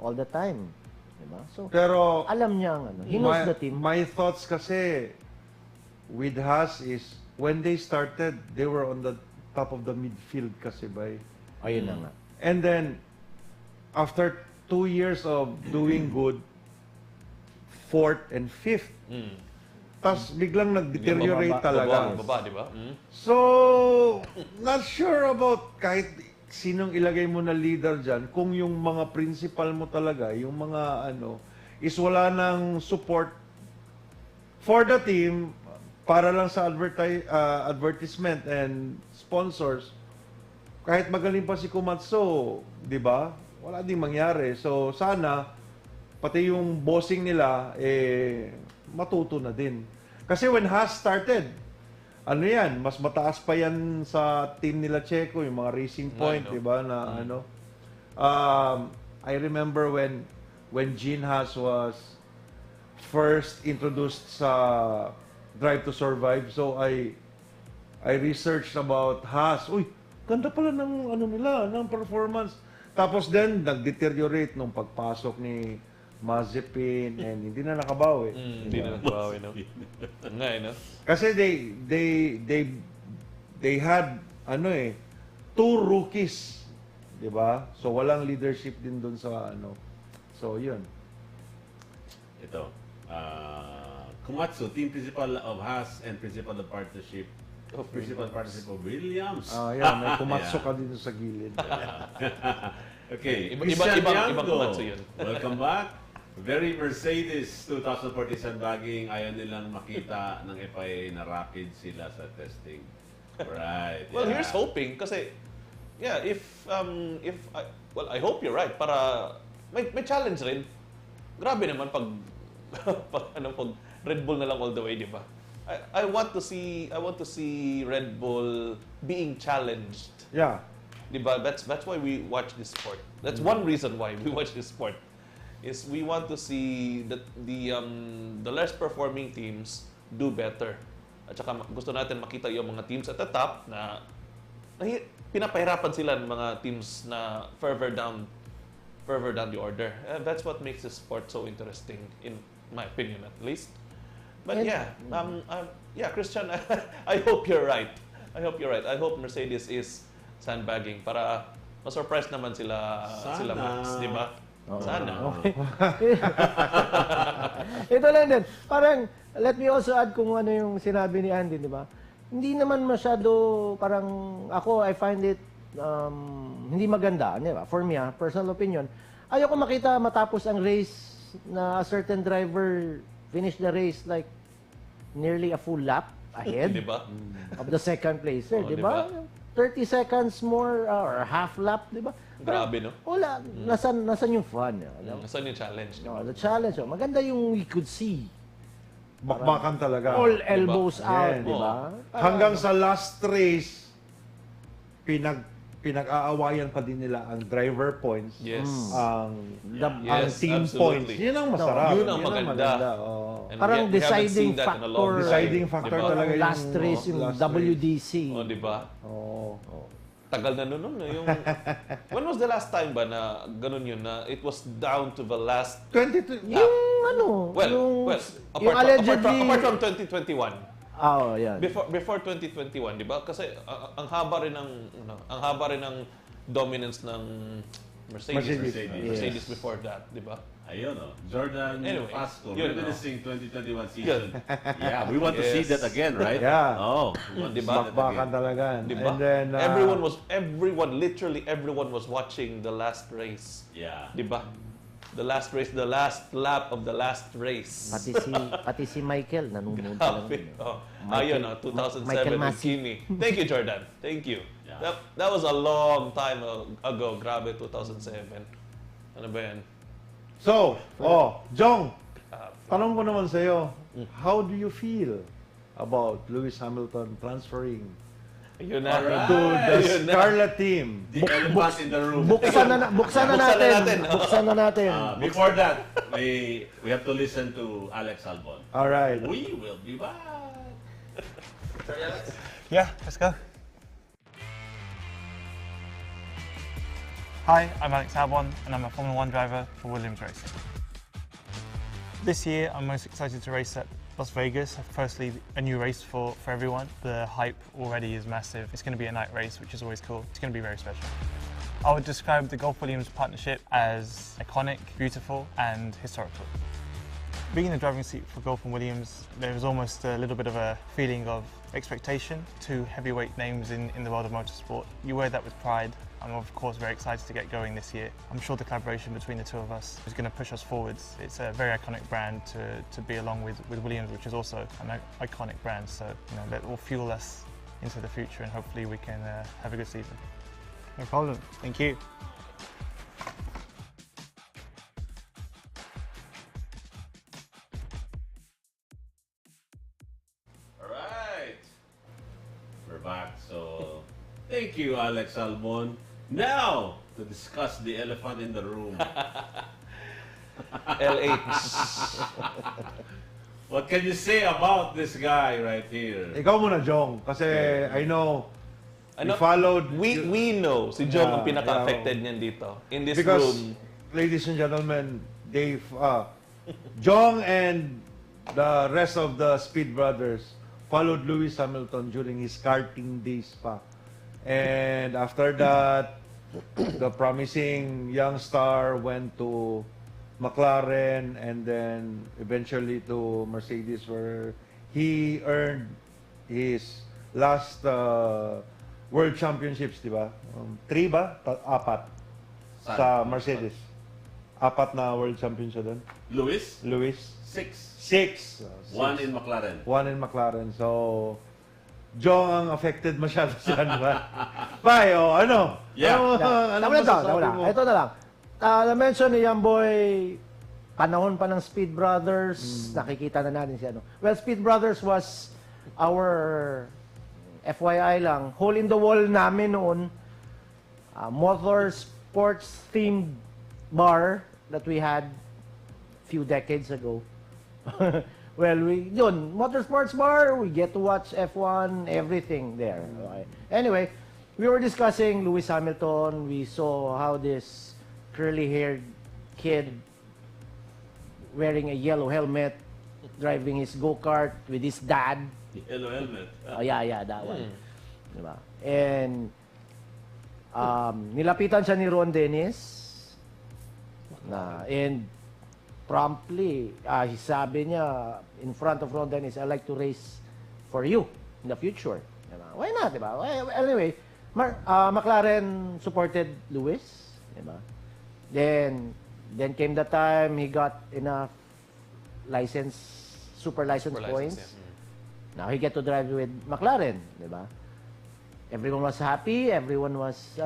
all the time. Di ba? So, Pero alam niya he knows the team. My thoughts kasi with Haas is when they started, they were on the top of the midfield kasi by. Ayun na nga. And then after 2 years of doing good, 4th and 5th. Tapos biglang nag-deteriorate talaga. Baba, di ba? So, not sure about kahit sinong ilagay mo na leader dyan, kung yung mga principal mo talaga, yung mga is wala ng support for the team, para lang sa advertisement and sponsors. Kahit magaling pa si Komatsu, di ba? Wala ding mangyari. So, sana, pati yung bossing nila, matuto na din. Kasi when Haas started, yan, mas mataas pa yan sa team nila Checo, yung mga Racing Point, di ba, na I remember when Gene Haas was first introduced sa Drive to Survive, so I researched about Haas. Uy, ganda pala ng nila, ng performance. Tapos then, nag-deteriorate nung pagpasok ni Mazepin and hindi na nakabawi. Hindi na nakabawi, no? Nga, no? Kasi they had 2 rookies, 'di ba? So walang leadership din doon sa So 'yun. Ito. Komatsu, team principal of Haas and principal of partnership. Principal partnership of Williams. Yan, may Komatsu ka dito sa gilid. Okay, Ibang Komatsu yun. Welcome back. Very Mercedes 2040 sandbagging. Ayaw nilang makita ng FIA na rapid sila sa testing. Right. Well, here's hoping kasi I hope you're right para may challenge rin. Grabe naman pag Red Bull na lang all the way, di ba? I want to see Red Bull being challenged. Yeah. Di ba? That's why we watch this sport. That's one reason why we watch this sport. Is we want to see the less performing teams do better. At saka gusto natin makita yung mga teams at the top na pinapahirapan sila ng mga teams na further down the order. And that's what makes the sport so interesting, in my opinion at least. But Christian, I hope you're right. I hope Mercedes is sandbagging para ma-surprise naman sila Max, di ba? Sana. Okay. Ito lang din. Parang, let me also add kung ano yung sinabi ni Andy, di ba? Hindi naman masyado, parang, ako, I find it hindi maganda, di ba? For me, personal opinion. Ayoko makita matapos ang race na a certain driver finish the race like nearly a full lap ahead Diba? of the second placer, di ba? Diba? 30 seconds more or half lap, di ba? Grabe, no? Wala, nasan yung fun? Saan yung challenge? No, the challenge, maganda yung we could see. Bakbakan talaga. All elbows out, Yeah. di ba? Hanggang sa last race, pinag-aawayan pa din nila ang driver points, Yes. ang Yes, team absolutely. points. Yun ang masarap. Yun ang maganda. Oo. And Parang we haven't deciding seen that in a long factor. time. Deciding factor Diba? talaga yung Last race, yung last WDC. Oh, di ba? Oo. Tagal na nun. Yung, when was the last time ba na ganun yun, na it was down to the last 22. Yung Well, yung allegedly, apart from 2021. yan. Before 2021, di ba? Kasi ang haba rin ng dominance ng Mercedes Mercedes. before that, di ba? Ayun, Jordan Anyway, Pasco, yun, reminiscing 2021 season. Yeah, we want to see that again, right? Yeah. Oh, we want to see Diba? that Bakbakan again. talaga. Di ba? And then, literally everyone was watching the last race. Yeah. Di ba? The last race, the last lap of the last race. Pati si Michael, nanonood pa lang. Oh, ayun, 2007 Michael with Masi. Kimi. Thank you, Jordan. Thank you. Yeah. That was a long time ago. Grabe, 2007. Ano ba yan? So, Jong, tanong ko naman sa'yo, how do you feel about Lewis Hamilton transferring Ayun na. to the Scarlet team? The elephant in the room. Buksan na natin. Buksan na natin. Before that, we have to listen to Alex Albon. All right. We will be back. Yeah, let's go. Hi, I'm Alex Albon and I'm a Formula 1 driver for Williams Racing. This year I'm most excited to race at Las Vegas. Firstly, a new race for everyone. The hype already is massive. It's going to be a night race, which is always cool. It's going to be very special. I would describe the Gulf Williams partnership as iconic, beautiful, and historical. Being in the driving seat for Gulf and Williams, there was almost a little bit of a feeling of expectation. Two heavyweight names in the world of motorsport. You wear that with pride. I'm of course very excited to get going this year. I'm sure the collaboration between the two of us is going to push us forwards. It's a very iconic brand to be along with Williams, which is also an iconic brand. So that will fuel us into the future, and hopefully we can have a good season. No problem. Thank you. All right. We're back. So, thank you, Alex Albon. Now, to discuss the elephant in the room. LH. What can you say about this guy right here? Ikaw muna, Jong, kasi I know you followed... We know si Jong ang pinaka-affected niyan dito. In this because, room. ladies and gentlemen, Dave, Jong and the rest of the Speed Brothers followed Lewis Hamilton during his karting days pa. And after that, the promising young star went to McLaren and then eventually to Mercedes, where he earned his last World Championships, di ba? 3 ba? 4 sa Mercedes. 4 na World Champions siya doon. Lewis? Lewis? 6. 6. 1 in McLaren. 1 in McLaren. So, Jong ang affected masyado siya, di ba? Payo, ano? Yeah. Ano Tama na to, masasabi tama na. mo? Ito na lang. Na-mention ni Yamboy, panahon pa ng Speed Brothers, nakikita na natin si ano. Well, Speed Brothers was our, FYI lang, hole in the wall namin noon, motor sports themed bar that we had few decades ago. Well, yun, motorsports bar, we get to watch F1, everything there. Okay. Anyway, we were discussing Lewis Hamilton. We saw how this curly-haired kid wearing a yellow helmet, driving his go-kart with his dad. Yellow helmet. Oh, yeah, that one. Diba? And nilapitan siya ni Ron Dennis. And promptly, sabi niya in front of Ron Dennis, I'd like to race for you in the future. Diba? Why not, diba? Anyway, McLaren supported Lewis. Diba? Then came the time he got enough super license points. Yeah. Now he get to drive with McLaren, diba? Everyone was happy. Everyone was,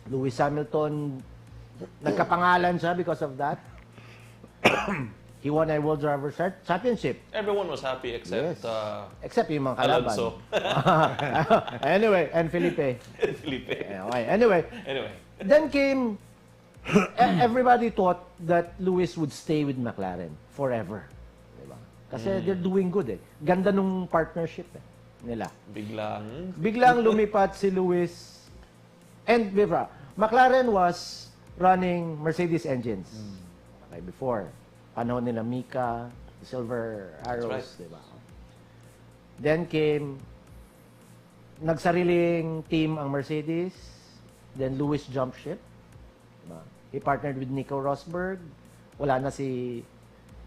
Lewis Hamilton, nagkapangalan siya because of that. He won a World Driver Championship. Everyone was happy except Except yung mga kalaban. Alonso. Anyway, and Felipe. Felipe. Okay. Anyway, then came, everybody thought that Lewis would stay with McLaren forever. Diba? Kasi they're doing good eh. Ganda nung partnership nila. Biglang lumipat si Lewis. And McLaren was running Mercedes engines. Okay, before. Panahon nila Mika, Silver Arrows, right. Diba? Then came, nagsariling team ang Mercedes. Then Lewis jumped ship. Diba? He partnered with Nico Rosberg. Wala na si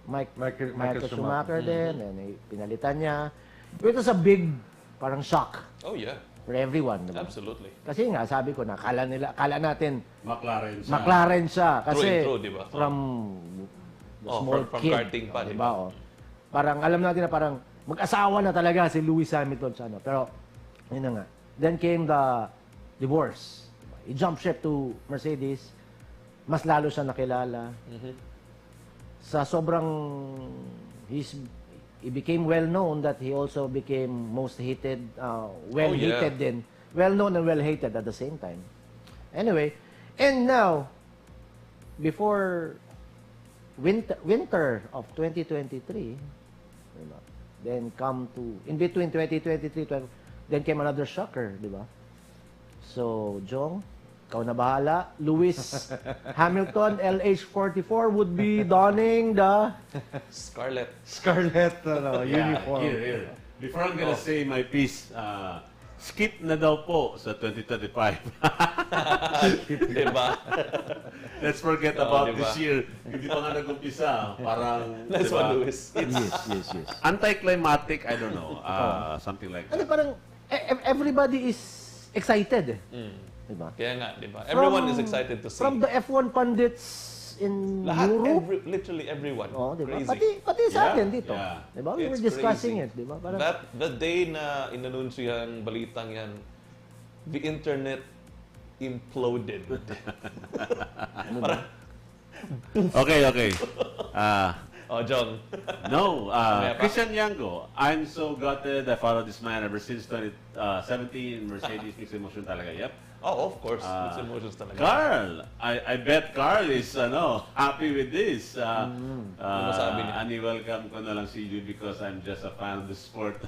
Michael Schumacher din. And pinalitan niya. It was a big, parang shock. Oh yeah. For everyone. Diba? Absolutely. Kasi nga, sabi ko na, kala natin, McLaren siya. Kasi true, diba? From small from kid. karting pa, diba? Parang alam natin na parang mag-asawa na talaga si Lewis Hamilton sa ano. Pero, yun na nga. Then came the divorce. He jumped ship to Mercedes. Mas lalo siya nakilala. Sa sobrang, he became well known that he also became most hated, well-hated din. Well-known and well-hated at the same time. Anyway, and now, before winter of 2023, then come to, in between 2023, then came another shocker, di ba? So, Jong, ikaw na bahala. Lewis Hamilton, LH44, would be donning the Scarlet uniform. Here. Before I'm gonna say my piece, skip na daw po sa 2025. Diba? Let's forget Oo, about diba? this year. Hindi pa nga nag-umpisa. Parang, Nice diba? one, Luis. Yes. Anticlimactic, I don't know. Something like Ano that. parang everybody is excited. Diba? Kaya nga, diba? Everyone is excited to see. From the F1 pundits in Lahat, Europe. literally everyone. Oh, diba? Crazy. Pati sa atin Yeah, dito. yeah. Diba? We were It's discussing crazy. it, diba? Parang, The day na inanunsyo yung balitang yan, the internet imploded. Parang, Okay. oh, Jong. No, Mamaya pa. Christian Yango, I'm so gutted. I followed this man ever since 2017. Mercedes mixed emotion talaga. Yep. Oh, of course. It's emotions talaga. Carl, I bet Carl is happy with this. masabi niya? Welcome ko na lang si you because I'm just a fan of the sport.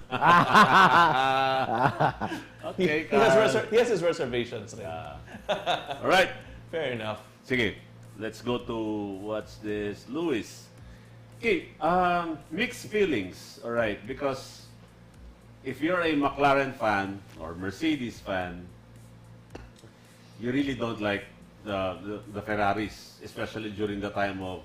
Okay, Carl. He has his reservations. Rin. All right. Fair enough. Sige, let's go to what's this, Luis. Okay, mixed feelings. All right, because if you're a McLaren fan or Mercedes fan, you really don't like the Ferraris, especially during the time of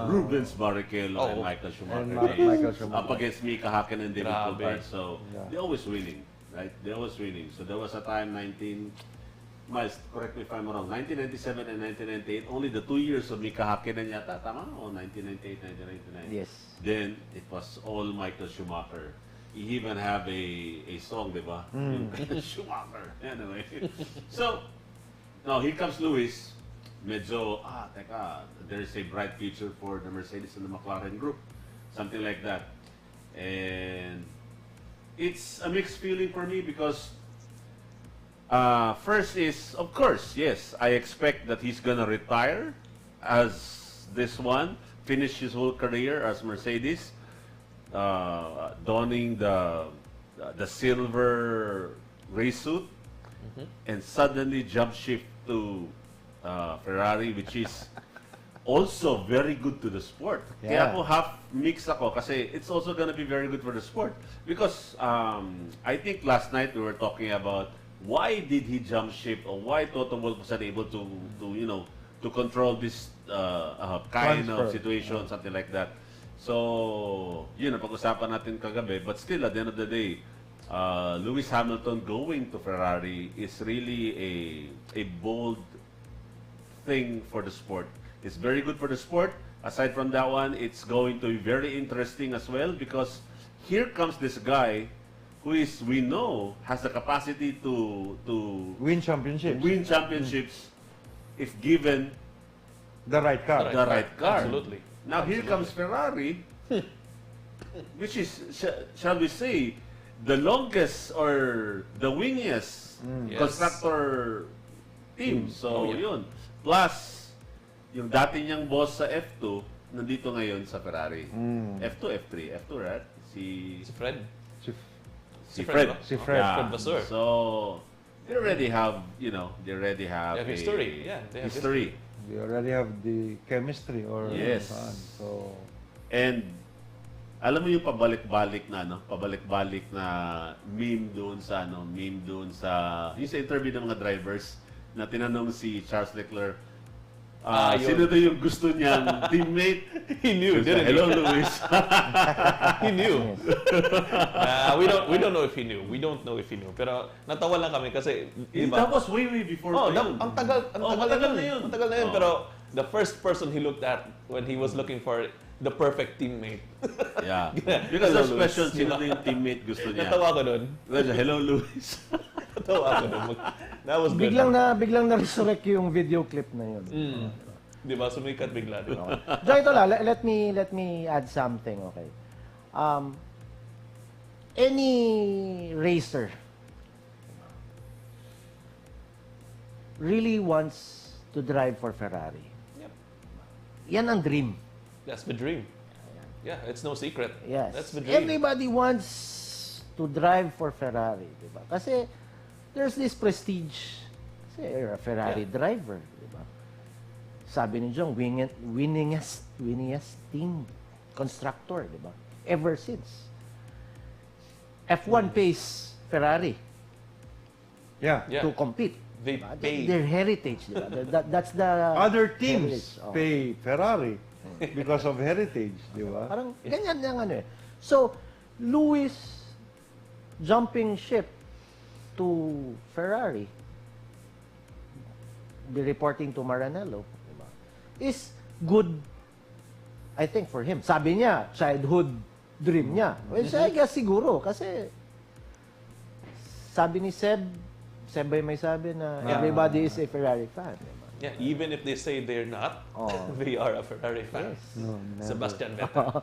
Rubens Barrichello and Oh. Michael Schumacher. And days, Michael Schumacher. up against Mika Hakkinen and David Grabe. Coulthard. So they're always winning, right? They're always winning. So there was a time, Myles, correct me if I'm wrong, 1997 and 1998, only the 2 years of Mika Hakkinen yata, tama? O 1998, 1999? yes. Then, it was all Michael Schumacher. He even have a song, di ba? Schumacher. Anyway. So, now here comes Luis. Medyo, teka, there's a bright future for the Mercedes and the McLaren group. Something like that. And it's a mixed feeling for me because first is, of course, yes, I expect that he's gonna retire as this one, finish his whole career as Mercedes, donning the silver race suit, and suddenly jump shift to Ferrari, which is also very good to the sport. Kaya Yeah. ako half mix ako kasi it's also gonna be very good for the sport. Because I think last night we were talking about why did he jump ship or why Toto Wolff was unable to control this kind of Transfer. situation, something like that. So, yun, pag-usapan natin kagabi. But still, at the end of the day, Lewis Hamilton going to Ferrari is really a bold thing for the sport. It's very good for the sport. Aside from that one, it's going to be very interesting as well because here comes this guy who is, we know, has the capacity to Win championships. win championships if given The right car. the right car. Absolutely. Now here comes Ferrari, which is, shall we say, the longest or the wingiest Yes. constructor team. So, Oh, yeah. yun. Plus, yung dati niyang boss sa F2, nandito ngayon sa Ferrari. F2, F3. F2, right? Si Fred. Si Fred, Fred. no? Si Fred. Yeah. Fred Vasseur. So, they already have, they already have They have history. Yeah, they have history. We already have the chemistry or Yes. So And alam mo yung pabalik-balik na meme doon sa yung sa interview ng mga drivers na tinanong si Charles Leclerc, Yun. sino daw yung gusto niyang teammate? He knew, didn't he? Hello, Luis. He knew. We don't know if he knew. We don't know if he knew. Pero natawa lang kami kasi, di ba? That was way before Oh, pa yun. ang tagal matagal na yun. Matagal na yun. Oh. Pero the first person he looked at when he was looking for the perfect teammate. Yeah. Because Hello, there's Luis. question, sino Diba? na yung teammate gusto niya? Natawa ko doon. Hello, Luis. Natawa ko doon. That was good. Biglang na-resurrect yung video clip na yun. Di ba? Sumikat bigla. Di ba? So ito lang, let me add something, okay? Any racer really wants to drive for Ferrari. Yep. Yan ang dream. That's the dream. Yeah, it's no secret. Yes. That's the dream. Everybody wants to drive for Ferrari, di ba? Kasi there's this prestige. Kasi you're a Ferrari driver, di ba? Sabi ni Jong, winningest team constructor, di ba? Ever since. F1 pays Ferrari. Yeah. Yeah. to compete. They Diba? pay. Their heritage, diba? That's the Other teams heritage. Oh. pay Ferrari because of heritage, di ba? Parang ganyan yung ano eh. So, Lewis jumping ship to Ferrari, be reporting to Maranello, diba, is good, I think, for him. Sabi niya, childhood dream niya. Which I guess siguro, kasi sabi ni Seb ay may sabi na everybody is a Ferrari fan. Diba? Yeah, even if they say they're not, Oh. they are a Ferrari fan. Yes. Sebastian Vettel.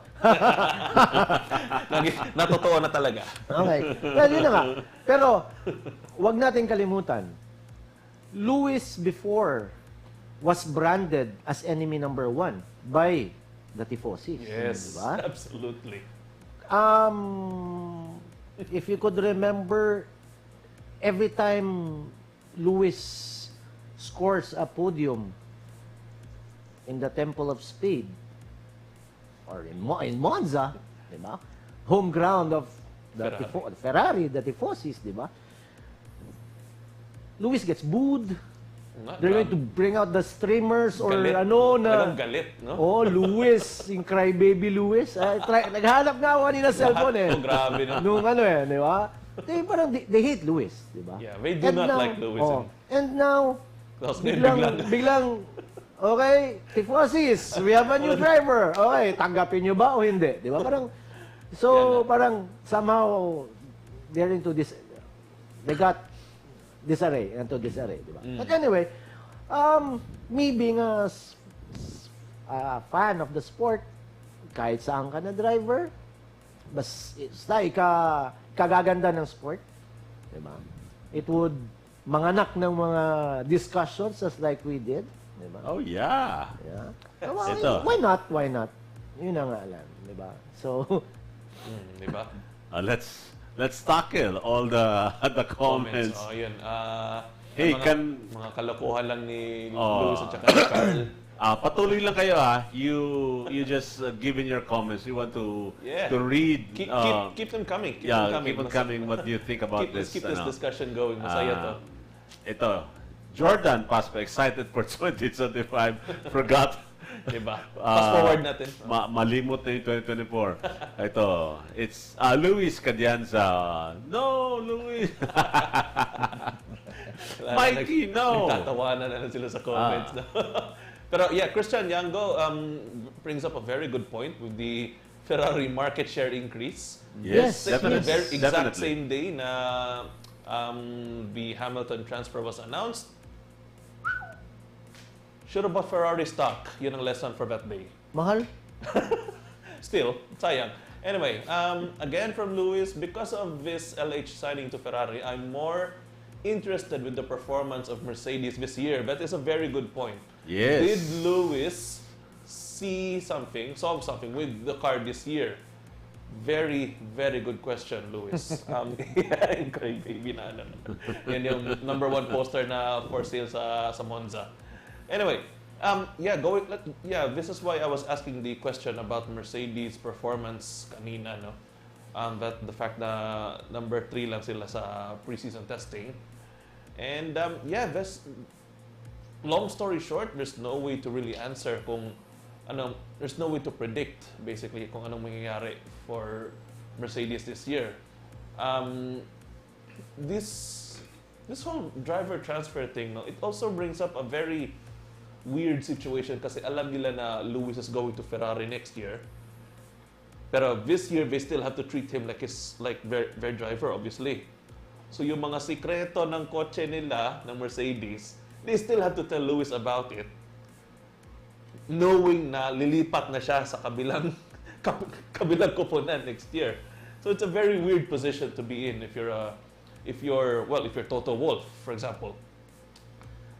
Natotoo na talaga. Okay. Well, yun na nga. Pero, wag natin kalimutan, Lewis before was branded as enemy number 1 by the Tifosis. Yes, Diba? absolutely. If you could remember, every time Lewis scores a podium in the Temple of Speed or in Monza, diba? Home ground of the Ferrari, the Tifosis, diba? Lewis gets booed. They're going to bring out the streamers or Galit. ano na. Talagang galit, no? Oh, Lewis, yung crybaby Lewis. Naghanap nga ako kanina cellphone eh. Oh, grabe na. Nung ano eh, di ba? Parang they hate Lewis, di ba? Yeah, they do not like Lewis. And now, Tapos biglang, okay, Tifosis, we have a new driver. Okay, tanggapin nyo ba o hindi? Di ba? Parang, so, parang somehow, they're into this, they got disarray, into disarray, di ba? But anyway, me being a fan of the sport, kahit saan ka na driver, basta kagaganda ng sport, di ba? It would manganak ng mga discussions just like we did, di ba? Oh, yeah. Yeah. Ito. Why not? Why not? Yun ang alam, di ba? So, Di ba? Let's tackle all the comments. Oh, yun. Hey, mga kalokohan lang ni Lewis at saka ni Carl. Patuloy lang kayo You just give in your comments. We want to read. Keep them coming. Keep on coming. What do you think about this? Keep this discussion going. Masaya to. Ito, Jordan Pasco, excited for 2025. Forgot. Diba? Fast forward natin. Malimot na yung 2024. Ito, it's Luis Cadianza. No, Luis. Mikey, no. Nagtatawanan na sila sa comments. Pero yeah, Christian Yango brings up a very good point with the Ferrari market share increase. Yes, definitely. The very exact same day na the Hamilton transfer was announced. Should have bought Ferrari stock. Yun ang lesson for that day. mahal. Still, sayang. Anyway, again from Lewis, because of this LH signing to Ferrari, I'm more interested with the performance of Mercedes this year. That is a very good point. Yes. Did Lewis solve something with the car this year? Very, very good question, Lewis. Yung crybaby na ano. Yan yung #1 poster na for sale sa Monza. Anyway, this is why I was asking the question about Mercedes performance kanina, no? That the fact na number 3 lang sila sa preseason testing. And this, long story short, there's no way to really answer there's no way to predict basically kung anong mangyayari for Mercedes this year. This whole driver transfer thing, no, it also brings up a very weird situation kasi alam nila na Lewis is going to Ferrari next year. Pero this year, they still have to treat him like their driver, obviously. So yung mga sikreto ng kotse nila, ng Mercedes, they still have to tell Lewis about it, knowing na lilipat na siya sa kabilang koponan next year. So it's a very weird position to be in if you're Toto Wolff, for example.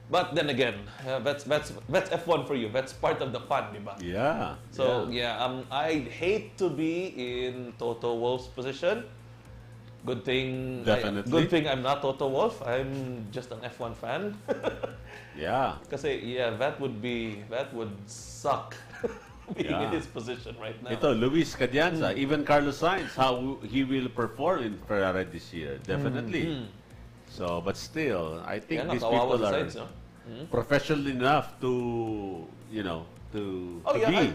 But then again, that's F1 for you. That's part of the fun, di ba? Yeah. So I hate to be in Toto Wolff's position. Good thing I'm not Toto Wolff. I'm just an F1 fan. Yeah. Kasi that would suck being in his position right now. Ito, Luis Cadianza, even Carlos Sainz, how he will perform in Ferrari this year. Definitely. So, but still, I think Yan, these kawawa people sa are sides, no? professional enough to, you know, to be.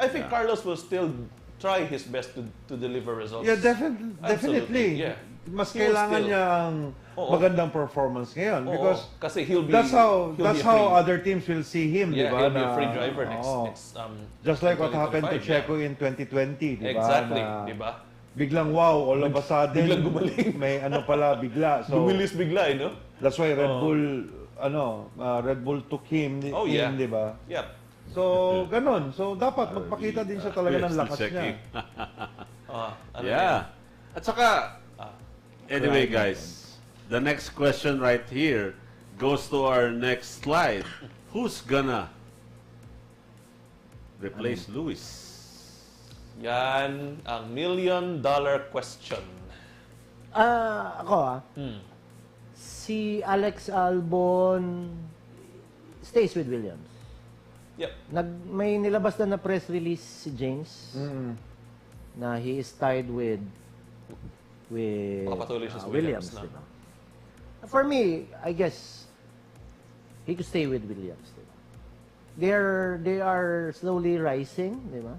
I think Carlos will still try his best to deliver results. Yeah, definitely. Absolutely, yeah. Mas He will kailangan still- niyang magandang performance ngayon Oo, because kasi he'll be that's how he'll be a how free- other teams will see him, di Yeah, ba? he'll be a na- free driver next, oo. Just like what happened to 2025, Checo in 2020, di ba? Exactly, Na di ba? Biglang wow, all of a sudden, Biglang gumaling. may ano pala bigla. So Bumilis bigla, no? that's why Red Bull took him Oh, yeah. in, di ba? Yeah. So, ganon. So, dapat magpakita din siya talaga ng Yes, lakas checking. niya. Ano Yeah. At saka, anyway guys, the next question right here goes to our next slide. Who's gonna replace Lewis? Yan ang $1 million question. Ako si Alex Albon stays with Williams. Yep. May nilabas na press release si James na he is tied with Makapatuloy siya sa Williams. Williams na. Diba? For me, I guess he could stay with Williams. Diba? They are slowly rising, di ba?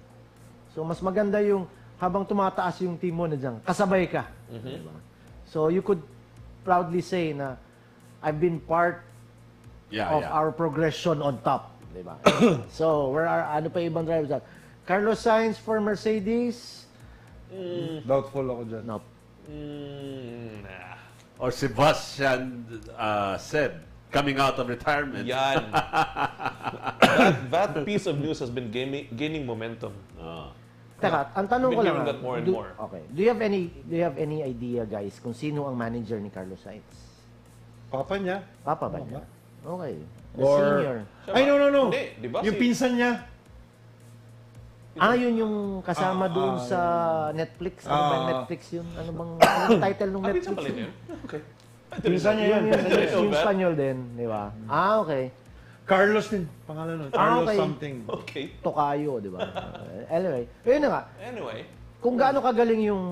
So mas maganda yung habang tumataas yung team mo na diyan, kasabay ka. Diba? So you could proudly say na I've been part of our progression on top. Diba? So, where are, ano pa ibang drivers? Carlos Sainz for Mercedes? Doubtful ako dyan. Nope. Nah. Or Sebastian said, coming out of retirement. Yan. that piece of news has been gaining momentum. Teka, ang tanong Been ko lang. hearing that more and more. Okay. Do you have any idea, guys, kung sino ang manager ni Carlos Sainz? Papa niya. Papa ba niya? Okay. The Or- senior. Ay, no. Hindi, di ba Yung si- pinsan niya. Yun yung kasama doon sa Netflix. Ano ba yung Netflix yun? Ano bang anong title ng Pinsan Netflix? pala yun. Okay. Pinsan niya yun. Yung Spanyol din, di ba? Okay. Carlos din. Pangalan nun. Carlos okay. something. Okay. Tokayo, di ba? Anyway, yun na nga. Anyway. Kung gaano kagaling yung...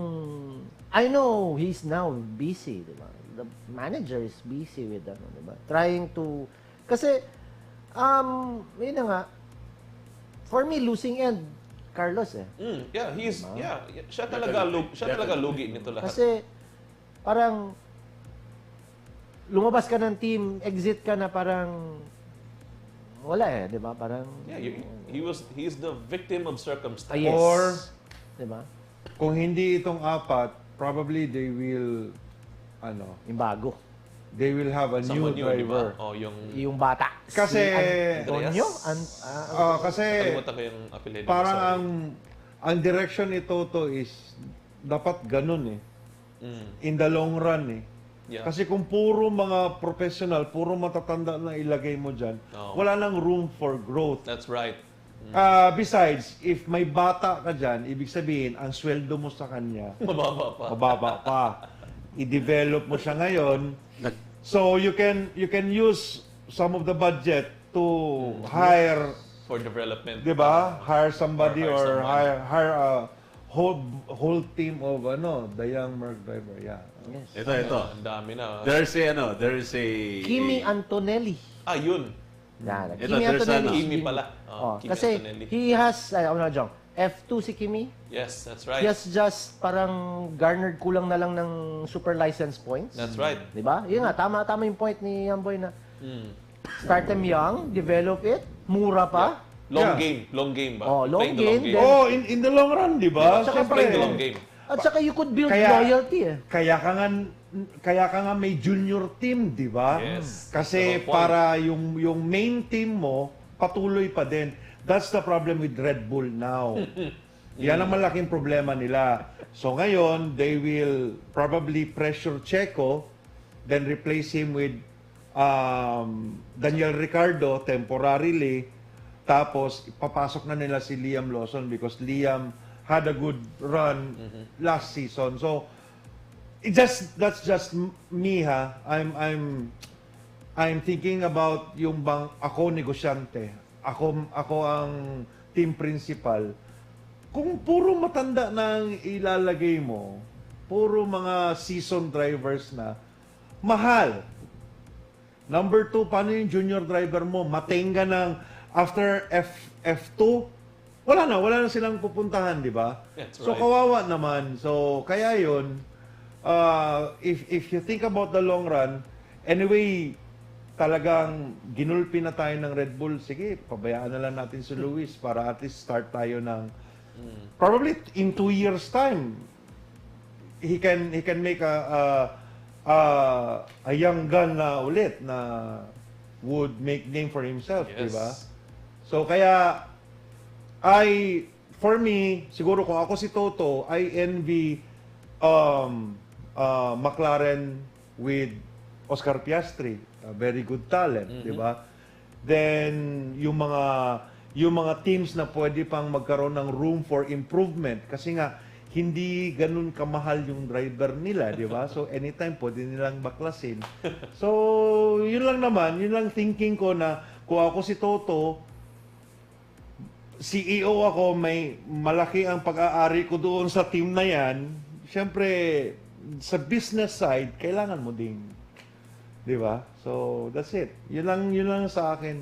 I know he's now busy, di ba? The manager is busy with ano, di ba? Trying to... Kasi, yun na nga, for me, losing end, Carlos eh. Yeah, siya talaga lugi nito lahat. Kasi, parang, lumabas ka ng team, exit ka na parang, wala eh, di ba? Parang, Yeah, he's the victim of circumstance. yes. Or- di ba? Kung hindi itong apat, probably they will, Yung bago. they will have a new Someone new, di ba? driver. Oh, yung Yung bata. Kasi, Antonio? kasi kalimutan ko yung apelido. parang Sorry. ang direction ni Toto is dapat ganun eh. In the long run eh. Yeah. Kasi kung puro mga professional, puro matatanda na ilagay mo dyan, Oo. wala nang room for growth. That's right. Besides, if may bata ka dyan, ibig sabihin, ang sweldo mo sa kanya, Mababa pa. mababa pa. I-develop mo siya ngayon. So you can use some of the budget to hire, For development. 'di ba? Hire somebody Or hire or hire a whole team of the young Merc driver. Yeah. Yes. Ito. Ang dami na. There is a... Kimi Antonelli. Yun. Yan. Ito, Kimi there's Antonelli. Kimi pala. Kimi Kasi Antonelli. he has, Jong, F2 si Kimi. Yes, that's right. He has just parang garnered kulang na lang ng super license points. That's right. Di ba? Yun nga, tama yung point ni Yamboy na start them young, develop it, mura pa. Long Yeah. game ba? Oh, long Playing the game, then- Oh, in the long run, 'di ba? Tsaka Siyempre, Playing the long game. At saka you could build Kaya- loyalty eh. Kaya ka nga may junior team, 'di ba? Yes. Kasi That's the whole point. para yung main team mo patuloy pa din. That's the problem with Red Bull now. Yan ang malaking problema nila. So ngayon, they will probably pressure Checo, then replace him with Daniel Ricciardo temporarily. Tapos papasok na nila si Liam Lawson because Liam had a good run last season. So that's just me ha. I'm thinking about yung bang ako negosyante. Ako ang team principal. Kung puro matanda na ang ilalagay mo, puro mga season drivers na, mahal. Number 2, paano yung junior driver mo? Matenga ng after F2, wala na silang pupuntahan, di ba? That's So right. kawawa naman. So kaya yun, if you think about the long run, anyway, talagang ginulpi na tayo ng Red Bull, sige, pabayaan na lang natin si Lewis para at least start tayo ng probably in 2 years time he can make a young gun na ulit na would make name for himself, Yes. di ba? So kaya for me, siguro kung ako si Toto, I envy McLaren with Oscar Piastri, a very good talent, di ba? Then yung mga teams na pwede pang magkaroon ng room for improvement kasi nga hindi ganun kamahal yung driver nila, di ba? So anytime pwede nilang baklasin. So yun lang naman, yun lang thinking ko na kung ako si Toto, CEO ako, may malaki ang pag-aari ko doon sa team na yan. Siyempre, sa business side, kailangan mo ding, di ba? So, that's it. Yun lang sa akin.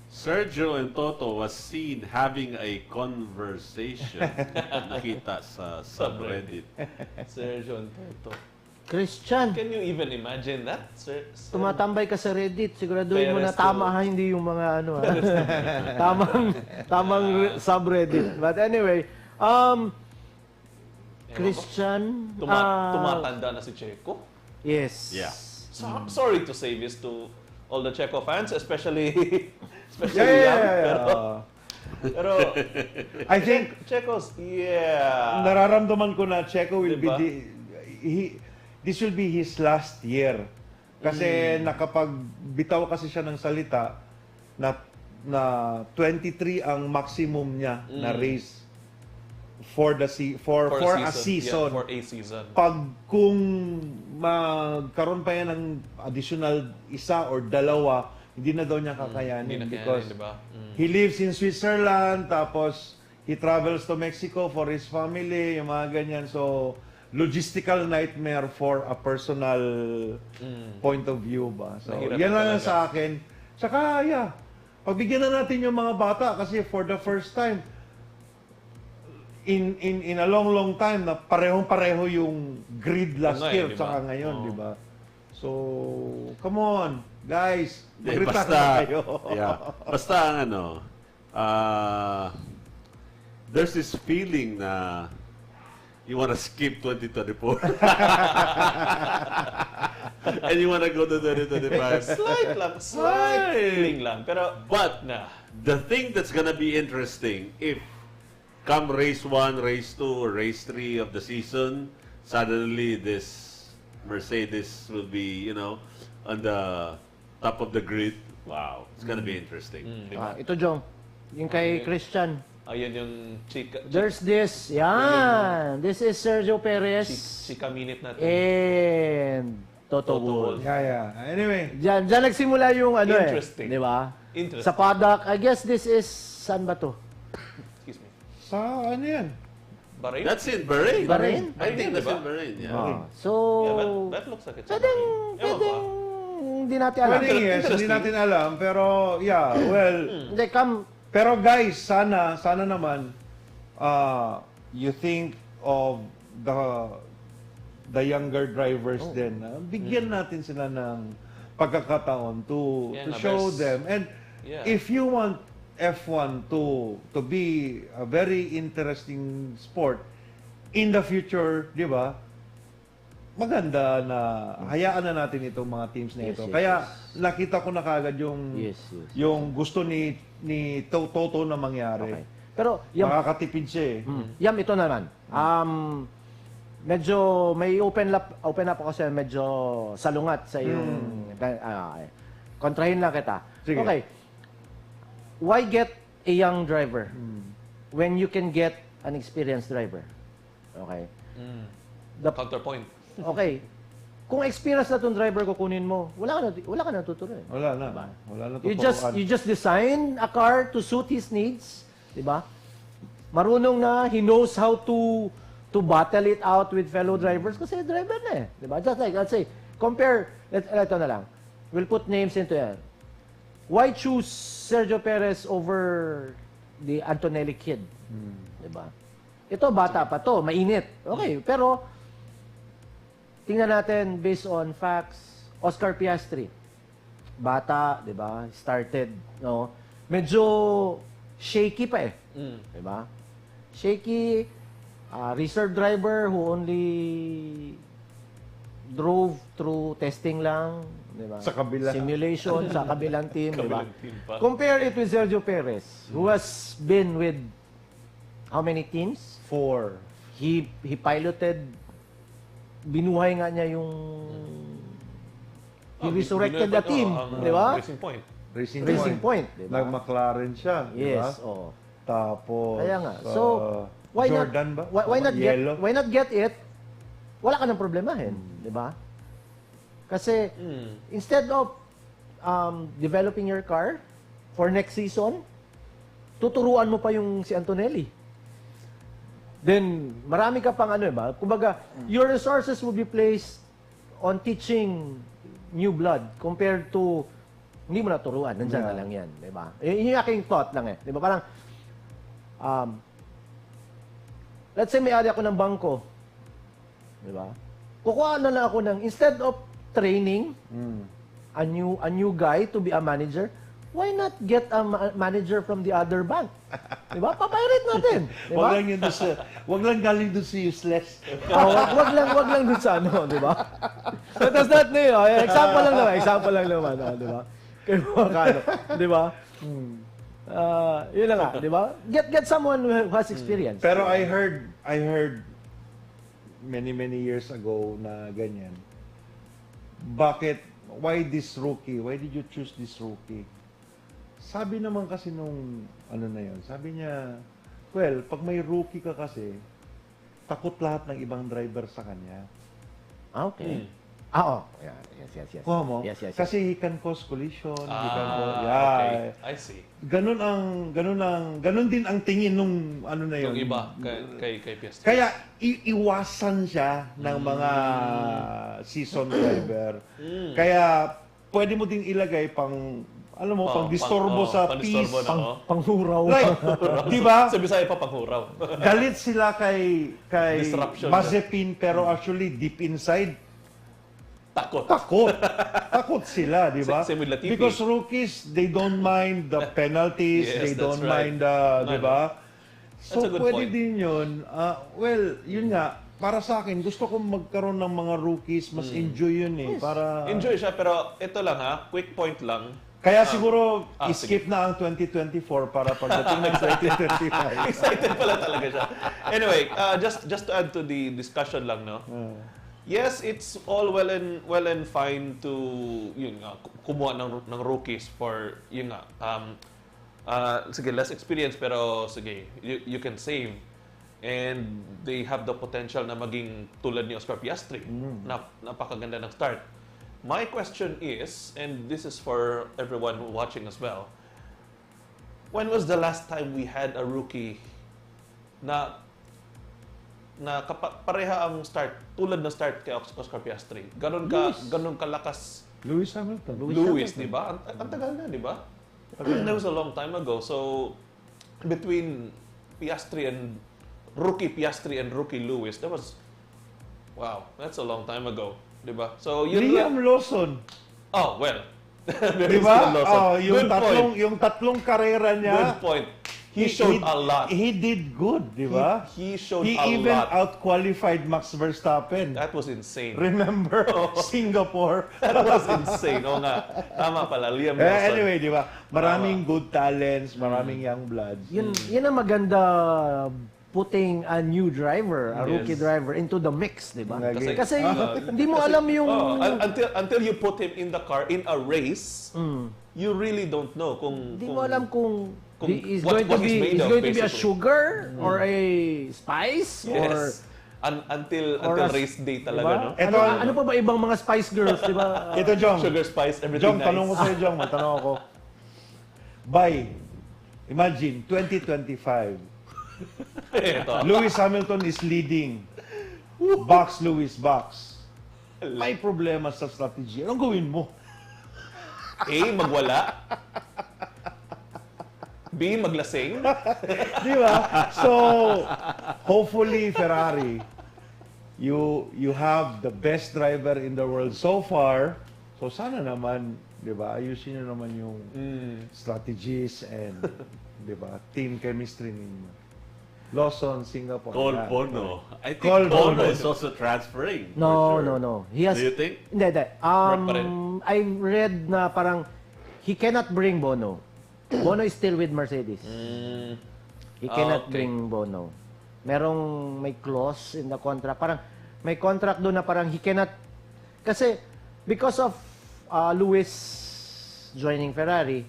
Sergio and Toto was seen having a conversation. Nakita sa subreddit. Sergio and Toto. Christian, Can you even imagine that, sir? tumatambay ka sa Reddit, siguraduhin mo na Perez tama ha, hindi yung mga ano ha. tamang subreddit. But anyway, Christian, Tumatanda na si Checo. yes. Yeah. Sorry to say this to all the Checo fans, especially young. Pero I think, Checo's, nararamdaman ko na Checo will Diba? this will be his last year. Kasi nakapagbitaw kasi siya ng salita na 23 ang maximum niya na race for a season. Yeah, for a season. Pag kung magkaroon pa yan ng additional isa or dalawa, hindi na daw niya kakayanin Hindi na because kaya, diba? he lives in Switzerland, tapos he travels to Mexico for his family, yung mga ganyan. So, logistical nightmare for a personal point of view ba. So, Mahirap yan lang talaga. sa akin. Saka, pagbigyan na natin yung mga bata kasi for the first time, in a long time na parehong-pareho yung grid last year Diba? saka ngayon, di ba? So, come on, guys. Hindi, Mag-retire na kayo. Basta ang there's this feeling na you wanna skip 2024. And you wanna go to 2025. Slight feeling lang. Pero, But the thing that's gonna be interesting, if come race 1, race 2, or race 3 of the season, suddenly this Mercedes will be, on the top of the grid. Wow, it's gonna be interesting. Ito Jong, yung kay Christian. ayun yung chika. There's this, yan. This is Sergio Perez Chika minute natin. and Toto Wolff. Yeah. Anyway, Diyan nagsimula yung ano Interesting. di ba? Interesting. Sa paddock, I guess this is, saan ba to? Excuse me. sa ano yan? Bahrain? That's in Bahrain. Bahrain? I think that's Diba? in Bahrain. Yeah. So, Yeah, but that looks like it's pwedeng, Ewan ko, hindi natin alam. Pwede yes, hindi natin alam. Pero, yeah, well, Hindi, pero guys, sana naman, you think of the younger drivers din. Bigyan natin sila ng pagkakataon to Yeah, show there's- them. And Yeah. if you want F1 to be a very interesting sport in the future, di ba? Maganda na hayaan na natin itong mga teams na ito. Yes, Kaya nakita ko na kagad yung Yes. yung gusto ni Toto na mangyari. Okay. Pero, yung, Makakatipid siya eh. Yam, ito naman. Medyo may open up ako kasi medyo salungat sa yung kontrahin lang kita. Sige. Okay. Why get a young driver when you can get an experienced driver? Okay. Counterpoint. Okay. Kung experience na tong driver kukunin mo, wala ka na tuturuan. Wala na. Wala na You just design a car to suit his needs, 'di ba? Marunong na, he knows how to to battle it out with fellow drivers kasi driver na eh. Diba? Just like, let's say, compare, ito na lang. We'll put names into it. Why choose Sergio Perez over the Antonelli kid? Diba? Ito, bata pa to, mainit. Okay, pero tingnan natin based on facts, Oscar Piastri. Bata, diba? Started, no? Medyo shaky pa eh. Diba? Shaky, reserve driver who only drove through testing lang, di ba? Sa kabila. Simulation sa kabilang team, di ba? Kabilang team pa. Compare it with Sergio Perez, who has been with how many teams? 4. He piloted, binuhay nga niya yung he resurrected the team, di ba? Racing Point. Racing Point, di ba? Nag-McLaren siya, di ba? Yes, oh. Tapos, Kaya nga. So, why Jordan not, ba? why not get it? Wala ka ng problemahin, di ba? Kasi, instead of developing your car for next season, tuturuan mo pa yung si Antonelli. Then, marami ka pang ano, ba? Kumbaga, your resources will be placed on teaching new blood compared to hindi mo naturuan, nandyan na lang yan, di ba? Yun yung aking thought lang eh. Di ba? Parang, let's say may ari ako ng bangko. Di ba? Kukuha na lang ako ng, instead of training a new guy to be a manager, why not get a manager from the other bank? Di ba? Papirate natin. Di ba? Wag lang galing doon si useless. Wag lang dun sa ano, di ba? So, that's not new. Example lang naman, di ba? Kaya ano, di ba? Yun na nga, di ba? Get someone who has experience. Pero I heard many years ago na ganyan. Why this rookie? Why did you choose this rookie? Sabi naman kasi nung ano na yun, sabi niya, well, pag may rookie ka kasi, takot lahat ng ibang driver sa kanya. Okay. Oh. Yeah, yes. Kuha mo? Yes. Kasi he can cause collision. He can Okay. I see. Ganun din ang tingin nung ano na yun. Yung iba, kay Piastri. Kaya iwasan siya ng mga season driver. Kaya pwede mo din ilagay pang pang disturbo sa peace, Panghuraw. Like, di ba? Sa Bisaya pa panghuraw. Galit sila kay Disruption. Mazepin pero actually deep inside Takot. Takot sila, di ba? Same with Latifi. Because rookies, they don't mind the penalties, Yes, they don't that's right. mind di ba? So, That's a good pwede point. din yun. Well, yun nga, para sa akin, gusto kong magkaroon ng mga rookies, mas enjoy yun eh. Para, Enjoy siya, pero ito lang ha, quick point lang. Kaya siguro, sige. skip na ang 2024 para pagdating ng 2025. Excited pala talaga siya. Anyway, just to add to the discussion lang, no? Yes, it's all well and fine to yun nga, kumuha ng rookies for yun nga sige, less experience pero sige, you can save and they have the potential na maging tulad ni Oscar Piastri. Napakaganda ng start. My question is, and this is for everyone watching as well, when was the last time we had a rookie na pareha ang start, tulad ng start kay Oscar Piastri. Ganon kalakas Lewis Hamilton. Lewis, di ba? Ang tagal na, di ba? That was a long time ago. So, between rookie Piastri and rookie Lewis, that was, wow, that's a long time ago. Di ba? So, yun Liam Lawson. Oh, well. Di ba? Yung tatlong karera Good niya. point. He showed a lot. He did good, di ba? He showed He a even lot. out-qualified Max Verstappen. That was insane. Remember? Singapore. That was insane. Oo nga. Tama pala. Liam Lawson. Anyway, di ba? Maraming good talents, maraming young bloods. Yun ang maganda, putting a new driver, a rookie driver into the mix, di ba? Kasi hindi mo alam yung until you put him in the car in a race, you really don't know kung hindi mo alam kung he's what going to he's be made of, a basically. sugar or a spice or Yes. Until a- race day talaga, diba? no? Ito, ano pa ba ibang mga Spice Girls, di ba? Ito, Jong. Sugar spice, everything Jong, nice. tanong ko sa'yo, Jong. Matanong ako. Imagine, 2025. Ito. Lewis Hamilton is leading. Box, Lewis, box. May problema sa strategy. Anong gawin mo? A, magwala. B, maglasing. Di ba? So, hopefully, Ferrari, you have the best driver in the world so far. So, sana naman, di ba, ayusin nyo naman yung strategies and, di ba, team chemistry ninyo. Lawson, Singapore. Cole yan. Bono. I think Cole Bono Bono. is also transferring. No, for sure. no. He has... Do you think? Hindi. pa rin. I read na parang he cannot bring Bono. Bono is still with Mercedes. He cannot okay. bring Bono. May clause in the contract. Parang may contract doon na parang he cannot... Kasi because of Lewis joining Ferrari,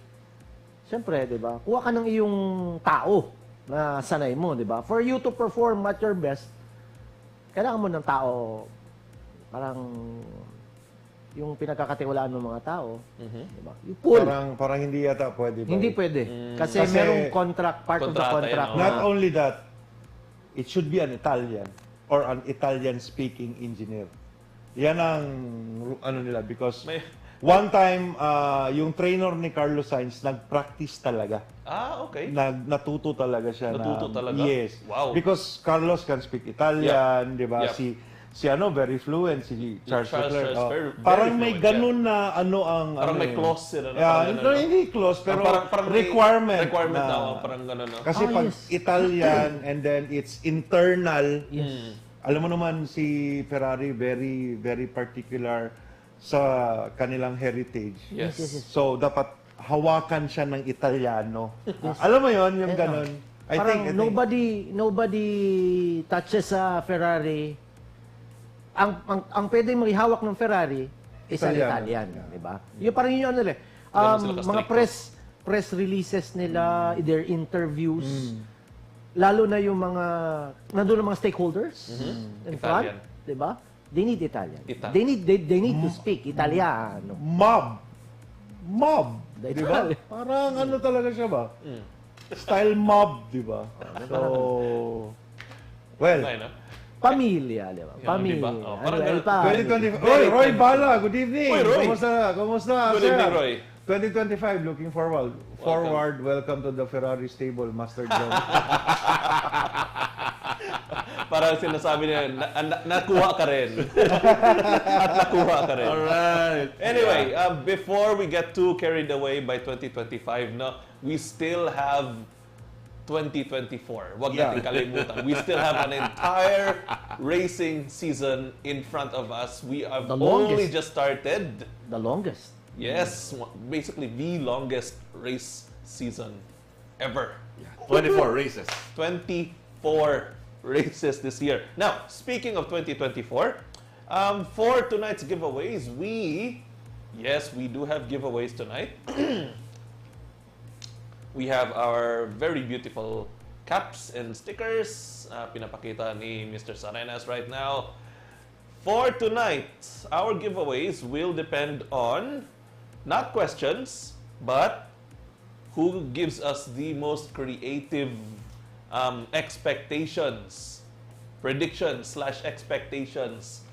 siyempre, di ba, kuha ka ng iyong tao na sanay mo, di ba? For you to perform at your best, kailangan mo ng tao, parang yung pinagkakatiwalaan ng mga tao, di ba? You pull. Parang hindi yata pwede ba? Hindi pwede. Kasi, Kasi merong contract, part of the kontrata contract. yan, Not only that, it should be an Italian or an Italian-speaking engineer. Yan ang ano nila because May- one time yung trainer ni Carlos Sainz nag-practice talaga. Okay. Natuto talaga siya Natuto na talaga? yes. Wow. Because Carlos can speak Italian, 'di ba? Yep. Si very fluent si Charles Leclerc. Charles, very Parang may fluent, ganun na ano ang Parang ano may eh. clause sila na Yeah, parang ganun, no? hindi close pero Parang may requirement na, parang gano'n, no? kasi pag yes. Italian and then it's internal. Yes. Alam mo naman si Ferrari very very particular sa kanilang heritage. Yes. So dapat hawakan siya ng Italiano. Alam mo 'yon, yung ganun. I Parang think nobody touches sa Ferrari. Ang pwedeng maghihawak ng Ferrari is an Italiano. Italian, di ba? Yung parang yun ano eh. Ganun sila Mga ka-stricto. press releases nila, their interviews, lalo na yung mga nandun ang mga stakeholders in front, Italian. di ba? They need Italian. Italian. They need to speak Italiano. mob. The Di ba? Italian. Parang ano talaga siya ba? Style mob, di ba? So, well, Okay, no? Pamilya, di ba? Yeah, Pamilya. di ba? Oh, parang ganun. 2025. Oy, Roy Bala, good evening. Oy, Roy. Kumusta? Good sir? evening, Roy. 2025, looking forward. Welcome to the Ferrari stable, Master John. Parang sinasabi niya, nakuha ka rin. At nakuha ka rin. Alright. Anyway, before we get too carried away by 2025, no, we still have 2024. Huwag Yeah. natin kalimutan. We still have an entire racing season in front of us. We have The only longest. just started. The longest. Yes, basically the longest race season ever. 24 races. 24 races this year. Now, speaking of 2024, for tonight's giveaways, we do have giveaways tonight. We have our very beautiful caps and stickers. Pinapakita ni Mr. Sarenas right now. For tonight, our giveaways will depend on not questions, but who gives us the most creative expectations, predictions/expectations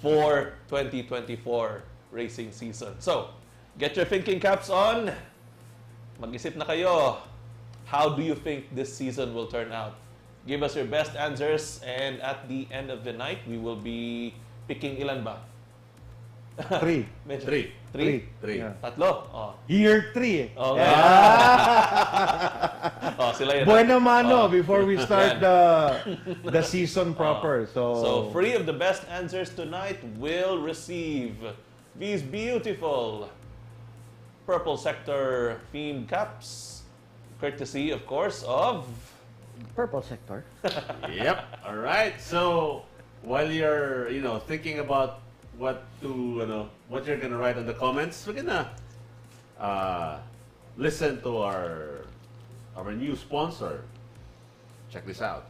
for 2024 racing season. So, get your thinking caps on. Mag-isip na kayo. How do you think this season will turn out? Give us your best answers, and at the end of the night, we will be picking ilan ba? 3. Medyo- Three. Three? Three. Yeah. Tatlo? Oh. Year 3 eh. Okay. Oh, sila yun. Bueno mano Oh. before we start Yan. the season proper. So, three of the best answers tonight will receive these beautiful purple sector themed caps, courtesy, of course, of Purple sector. Yep. All right. So while you're, thinking about what you're gonna write in the comments, we're gonna listen to our new sponsor. Check this out.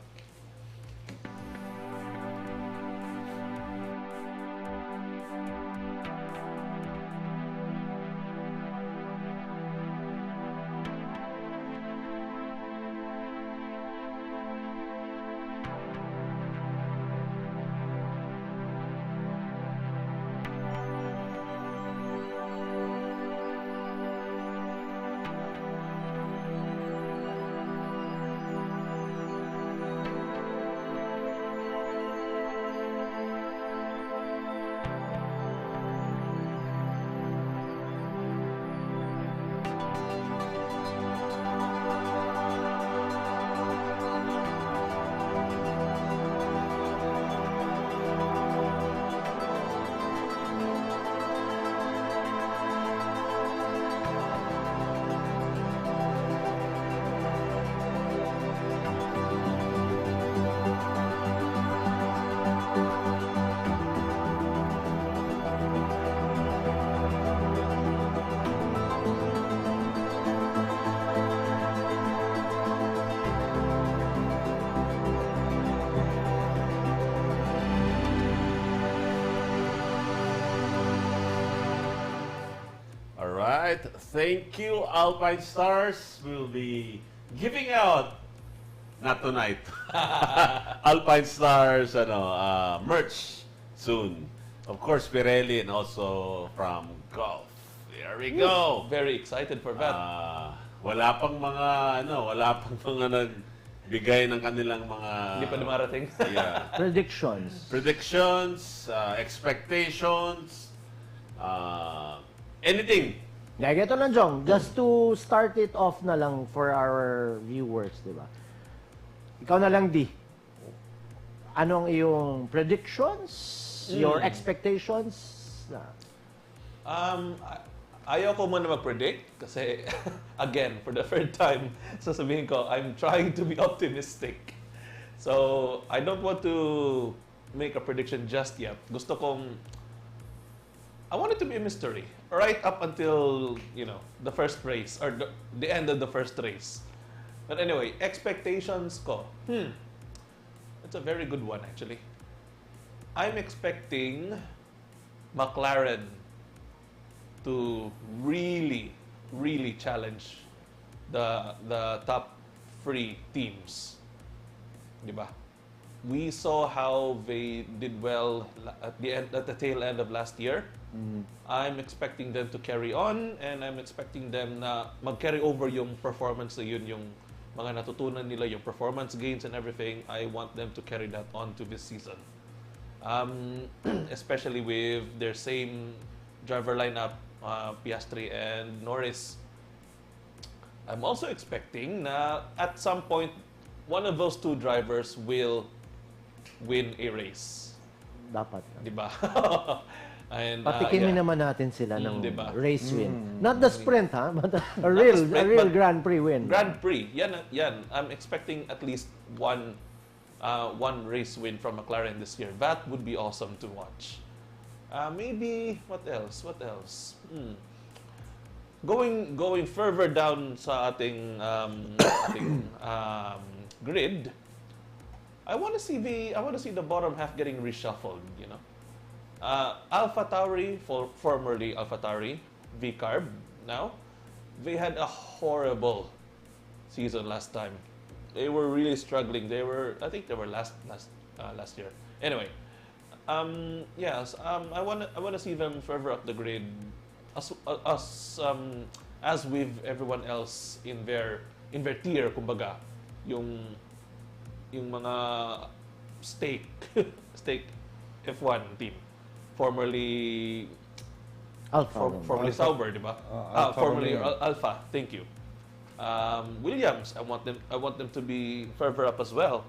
right. Thank you, Alpinestars. We'll be giving out, not tonight, Alpinestars merch soon. Of course, Pirelli and also from Golf. There we go. Very excited for that. Wala pang mga nagbigay ng kanilang mga Hindi pa dumarating. yeah, Predictions. expectations, anything. Gaya ito lang, Jong. Just to start it off na lang for our viewers, di ba? Ikaw na lang, Di. Anong iyong predictions? Your expectations? Ayaw ko muna mag-predict kasi, again, for the third time, sasabihin ko, I'm trying to be optimistic. So, I don't want to make a prediction just yet. Gusto kong, I want it to be a mystery. Right up until, the first race or the end of the first race. But anyway, expectations ko. It's a very good one, actually. I'm expecting McLaren to really, really challenge the top 3 teams. Diba? We saw how they did well at the tail end of last year. I'm expecting them to carry on, and I'm expecting them na mag-carry over yung performance na yun, yung mga natutunan nila, yung performance gains and everything. I want them to carry that on to this season. Especially with their same driver lineup, Piastri and Norris. I'm also expecting na at some point, one of those 2 drivers will win a race. Dapat. Diba? And, Patikimin naman natin sila ng diba? race win. Not the sprint, ha? But a real Grand Prix win. Grand Prix. Yan. I'm expecting at least one race win from McLaren this year. That would be awesome to watch. Maybe, what else? Going further down sa ating grid, I want to see the bottom half getting reshuffled, AlphaTauri, formerly AlphaTauri, V-Carb now, they had a horrible season last time. They were really struggling. I think they were last year. Anyway, yes, I want to see them further up the grid, as with everyone else in their tier, kumbaga, yung mga stake F1 team, formerly formerly Sauber, di ba? Formerly Alpha. Thank you. Williams, I want them to be further up as well.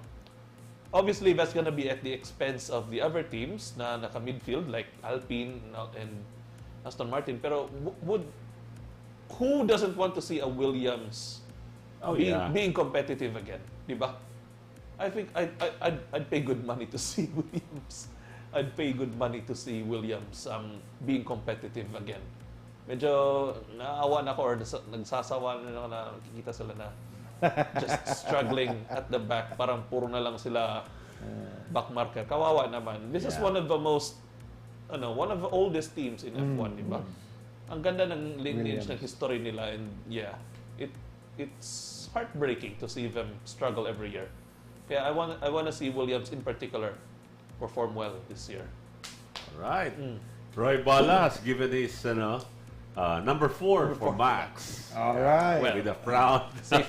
Obviously, that's going to be at the expense of the other teams na naka-midfield like Alpine and Aston Martin. Pero who doesn't want to see a Williams being competitive again, di ba? I think I'd pay good money to see Williams. I'd pay good money to see Williams being competitive again. Medyo naawa na ako or nagsasawa na ako na nakikita sila na just struggling at the back. Parang puro na lang sila backmarker. Kawawa naman. This is one of the most, one of the oldest teams in F1, di ba? Ang ganda ng lineage, ng history nila, and it's heartbreaking to see them struggle every year. Kaya I want to see Williams in particular perform well this year. All right. Roy Bala has given his number 4 for Max. All right. With a frown. Safe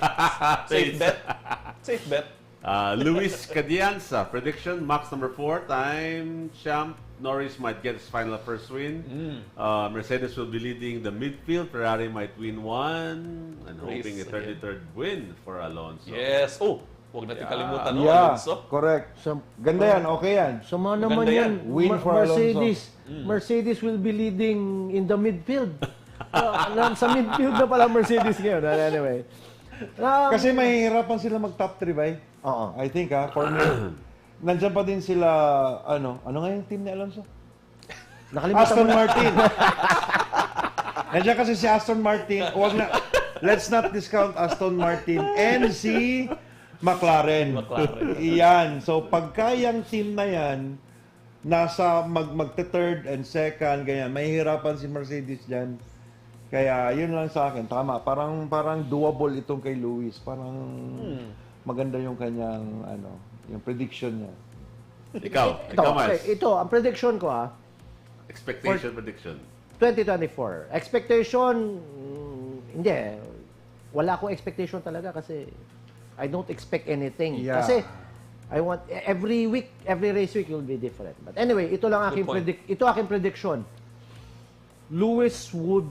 bet. Safe bet. Luis Cadianza, prediction, Max number 4, time champ. Norris might get his final first win. Mercedes will be leading the midfield. Ferrari might win one. And hoping a 33rd win for Alonso. Yes. Oh, huwag natin kalimutan Alonso. Correct. Ganda yan, okay yan. Sama naman yan. Win for Mercedes. Mercedes will be leading in the midfield. Sa midfield na pala Mercedes ngayon. Anyway. Kasi mahihirapan sila mag-top 3, bay. Oo. I think, for me. Nandiyan pa din sila, ano nga yung team ni Alonso? Aston Martin. Nandiyan kasi si Aston Martin. Let's not discount Aston Martin and si McLaren. Iyan. So, pagka yung team na yan, nasa magte-third and second, ganyan, mahihirapan si Mercedes dyan. Kaya yun lang sa akin, tama. Parang doable itong kay Lewis. Parang maganda yung kanyang yung prediction niya. Ikaw, Miles. Ito, ang prediction ko Expectation, prediction. 2024. Expectation, hindi. Wala akong expectation talaga kasi I don't expect anything. Yeah. Kasi I want every week, every race week will be different. But anyway, ito lang aking prediction. Lewis would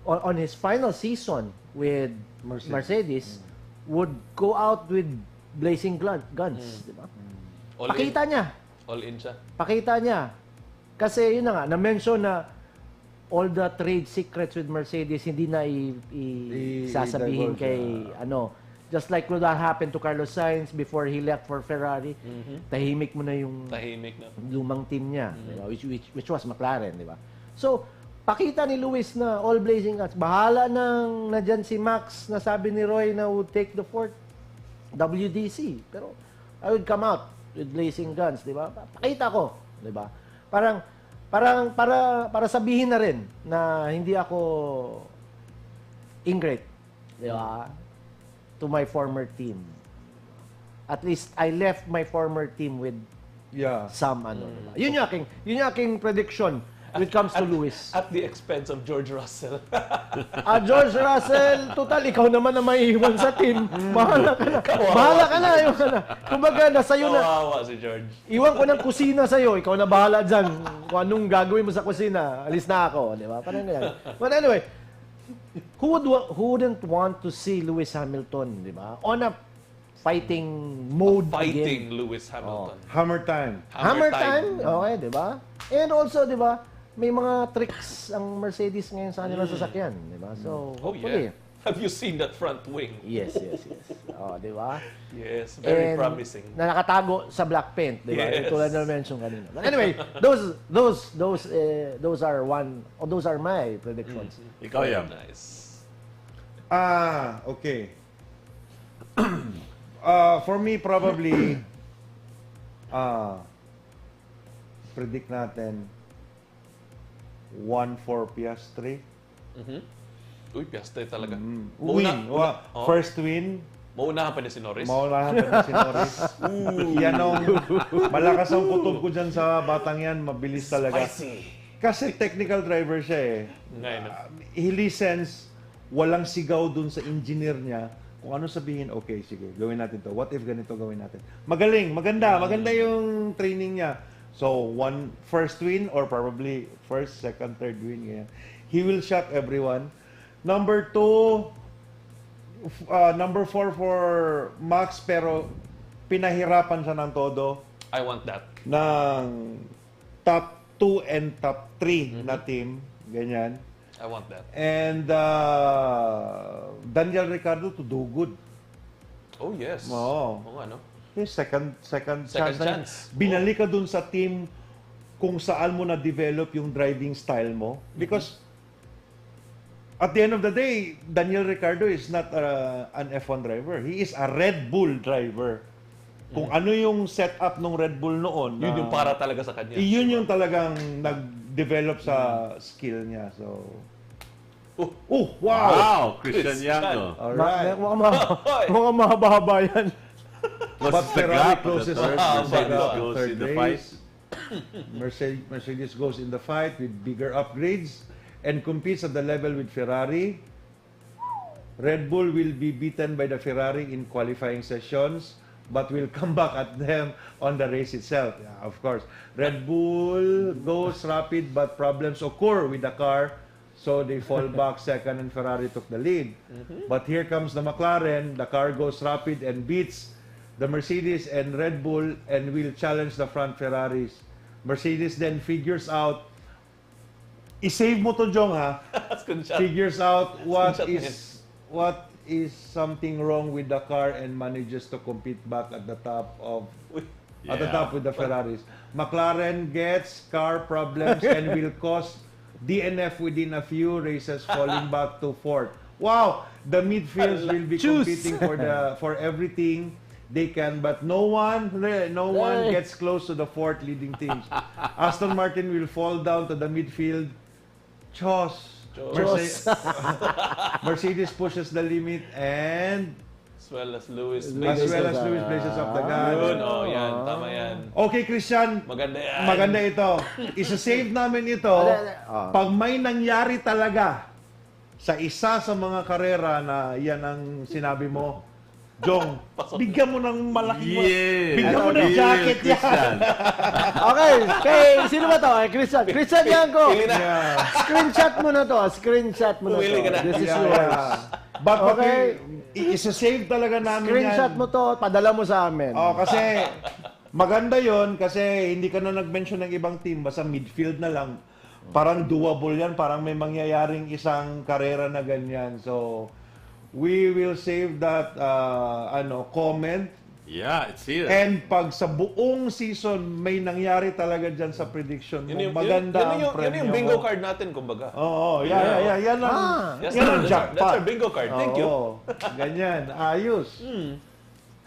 on his final season with Mercedes would go out with blazing guns, di ba? All Pakita in. niya. All in siya. Pakita niya. Kasi yun na nga, na-mention na all the trade secrets with Mercedes hindi na sasabihin i-divulge, kay just like what happened to Carlos Sainz before he left for Ferrari. Tahimik mo na yung Tahimik na. lumang team niya, di ba? Which was McLaren, di ba? So, pakita ni Lewis na all blazing guns. Bahala nang nadyan si Max na sabi ni Roy na would take the fourth WDC. Pero I would come out with blazing guns, di ba? Pakita ko, di ba? Para sabihin na rin na hindi ako ingrate, di ba? To my former team. At least I left my former team with some diba? Yun yung aking prediction when it comes to Lewis. At the expense of George Russell. George Russell, total, ikaw naman na maiiwan sa team. Bahala ka na. Bahala ka na. Kumbaga, nasa'yo na. Kawawa si George. Iwan ko ng kusina sa'yo. Ikaw na bahala dyan. Kung anong gagawin mo sa kusina, alis na ako. Di ba? Parang ganyan. But anyway, who wouldn't want to see Lewis Hamilton, di ba? On a fighting mode Fighting again. Lewis Hamilton. Hammer time. Hammer time, okay, di ba? And also, di ba, may mga tricks ang Mercedes ngayon sa kanilang sasakyan, di ba? So, Oh hopefully. yeah. Have you seen that front wing? Yes. Oh, di ba? Yes, very And promising. Na nakatago sa black paint, di ba? Yes. Tulad na mention kanina. But anyway, those are my predictions. Ikaw, Yam. Nice. Okay. For me, probably, predict natin 1-4 Piastri. Uy, Piastri talaga. Win. First win. Maunahan pa ni si Norris. Maunahan pa na si Norris. Yan ang malakas ang kutob ko dyan sa batang yan. Mabilis talaga. Spicy. Kasi technical driver siya eh. Ngayon. He listens, walang sigaw dun sa engineer niya. Kung ano sabihin, okay, sige, gawin natin to. What if ganito gawin natin? Magaling, maganda yung training niya. So, first win or probably first, second, third win. Ganyan. He will shock everyone. Number 2, number 4 for Max, pero pinahirapan siya ng todo I want that. ng top 2 and top 3 na team. Ganyan. I want that. And Daniel Ricciardo to do good. Oh, yes. Oo. Oo nga, no? Yung second chance. chance. Binalik ka dun sa team kung saan mo na-develop yung driving style mo. Because at the end of the day, Daniel Ricciardo is not an F1 driver. He is a Red Bull driver. Kung ano yung setup ng Red Bull noon. Yun yung para talaga sa kanya. Yun yung talagang nag-develop sa skill niya. So, wow! Wow! Christian Christian. Yang, no? Alright. Mukhang mahaba-haba yan. But What's the Ferrari gap? closes That's third, Mercedes goes third in the race. fight. Mercedes goes in the fight with bigger upgrades and competes at the level with Ferrari. Red Bull will be beaten by the Ferrari in qualifying sessions, but will come back at them on the race itself. Yeah, of course. Red Bull goes rapid, but problems occur with the car, so they fall back second and Ferrari took the lead. But here comes the McLaren. The car goes rapid and beats the Mercedes and Red Bull and will challenge the front Ferraris. Mercedes then figures out, i-save mo to, Jong, ha? Screenshot. Figures out Screenshot what is something wrong with the car and manages to compete back at the top with the Ferraris. McLaren gets car problems and will cause DNF within a few races, falling back to fourth. Wow, the midfields will be competing for everything they can, but no one gets close to the fourth leading teams. Aston Martin will fall down to the midfield. Chos, Mercedes, Mercedes pushes the limit and As well as Lewis. as well as Lewis blazes up the gun. Yun, oh, yan. Tama yan. Okay, Christian. Maganda yan. Maganda ito. Isa-save namin ito pag may nangyari talaga sa isa sa mga karera na yan ang sinabi mo. Jong, bigyan mo ng malaking bigyan mo ng jacket yan. Okay, kay sino ba to? Christian. Christian yan ko. Yeah. Screenshot mo na to. Screenshot mo na to. Pumili ka na. This is Yeah, yours. yeah. But Okay. isa-save talaga namin Screenshot yan. mo to. Padala mo sa amin. Oh, kasi maganda yon kasi hindi ka na nag-mention ng ibang team, basta midfield na lang. Parang doable yan, parang may mangyayaring isang karera na ganyan. So, we will save that comment. Yeah, it's here. And pag sa buong season may nangyari talaga dyan sa prediction mo, maganda ang premyo Yun yung bingo mo. card natin, kumbaga. Oo, yeah. Yan ang, Yes, yan ang that's jackpot. our bingo card. Thank you. Oo, ganyan. Ayos.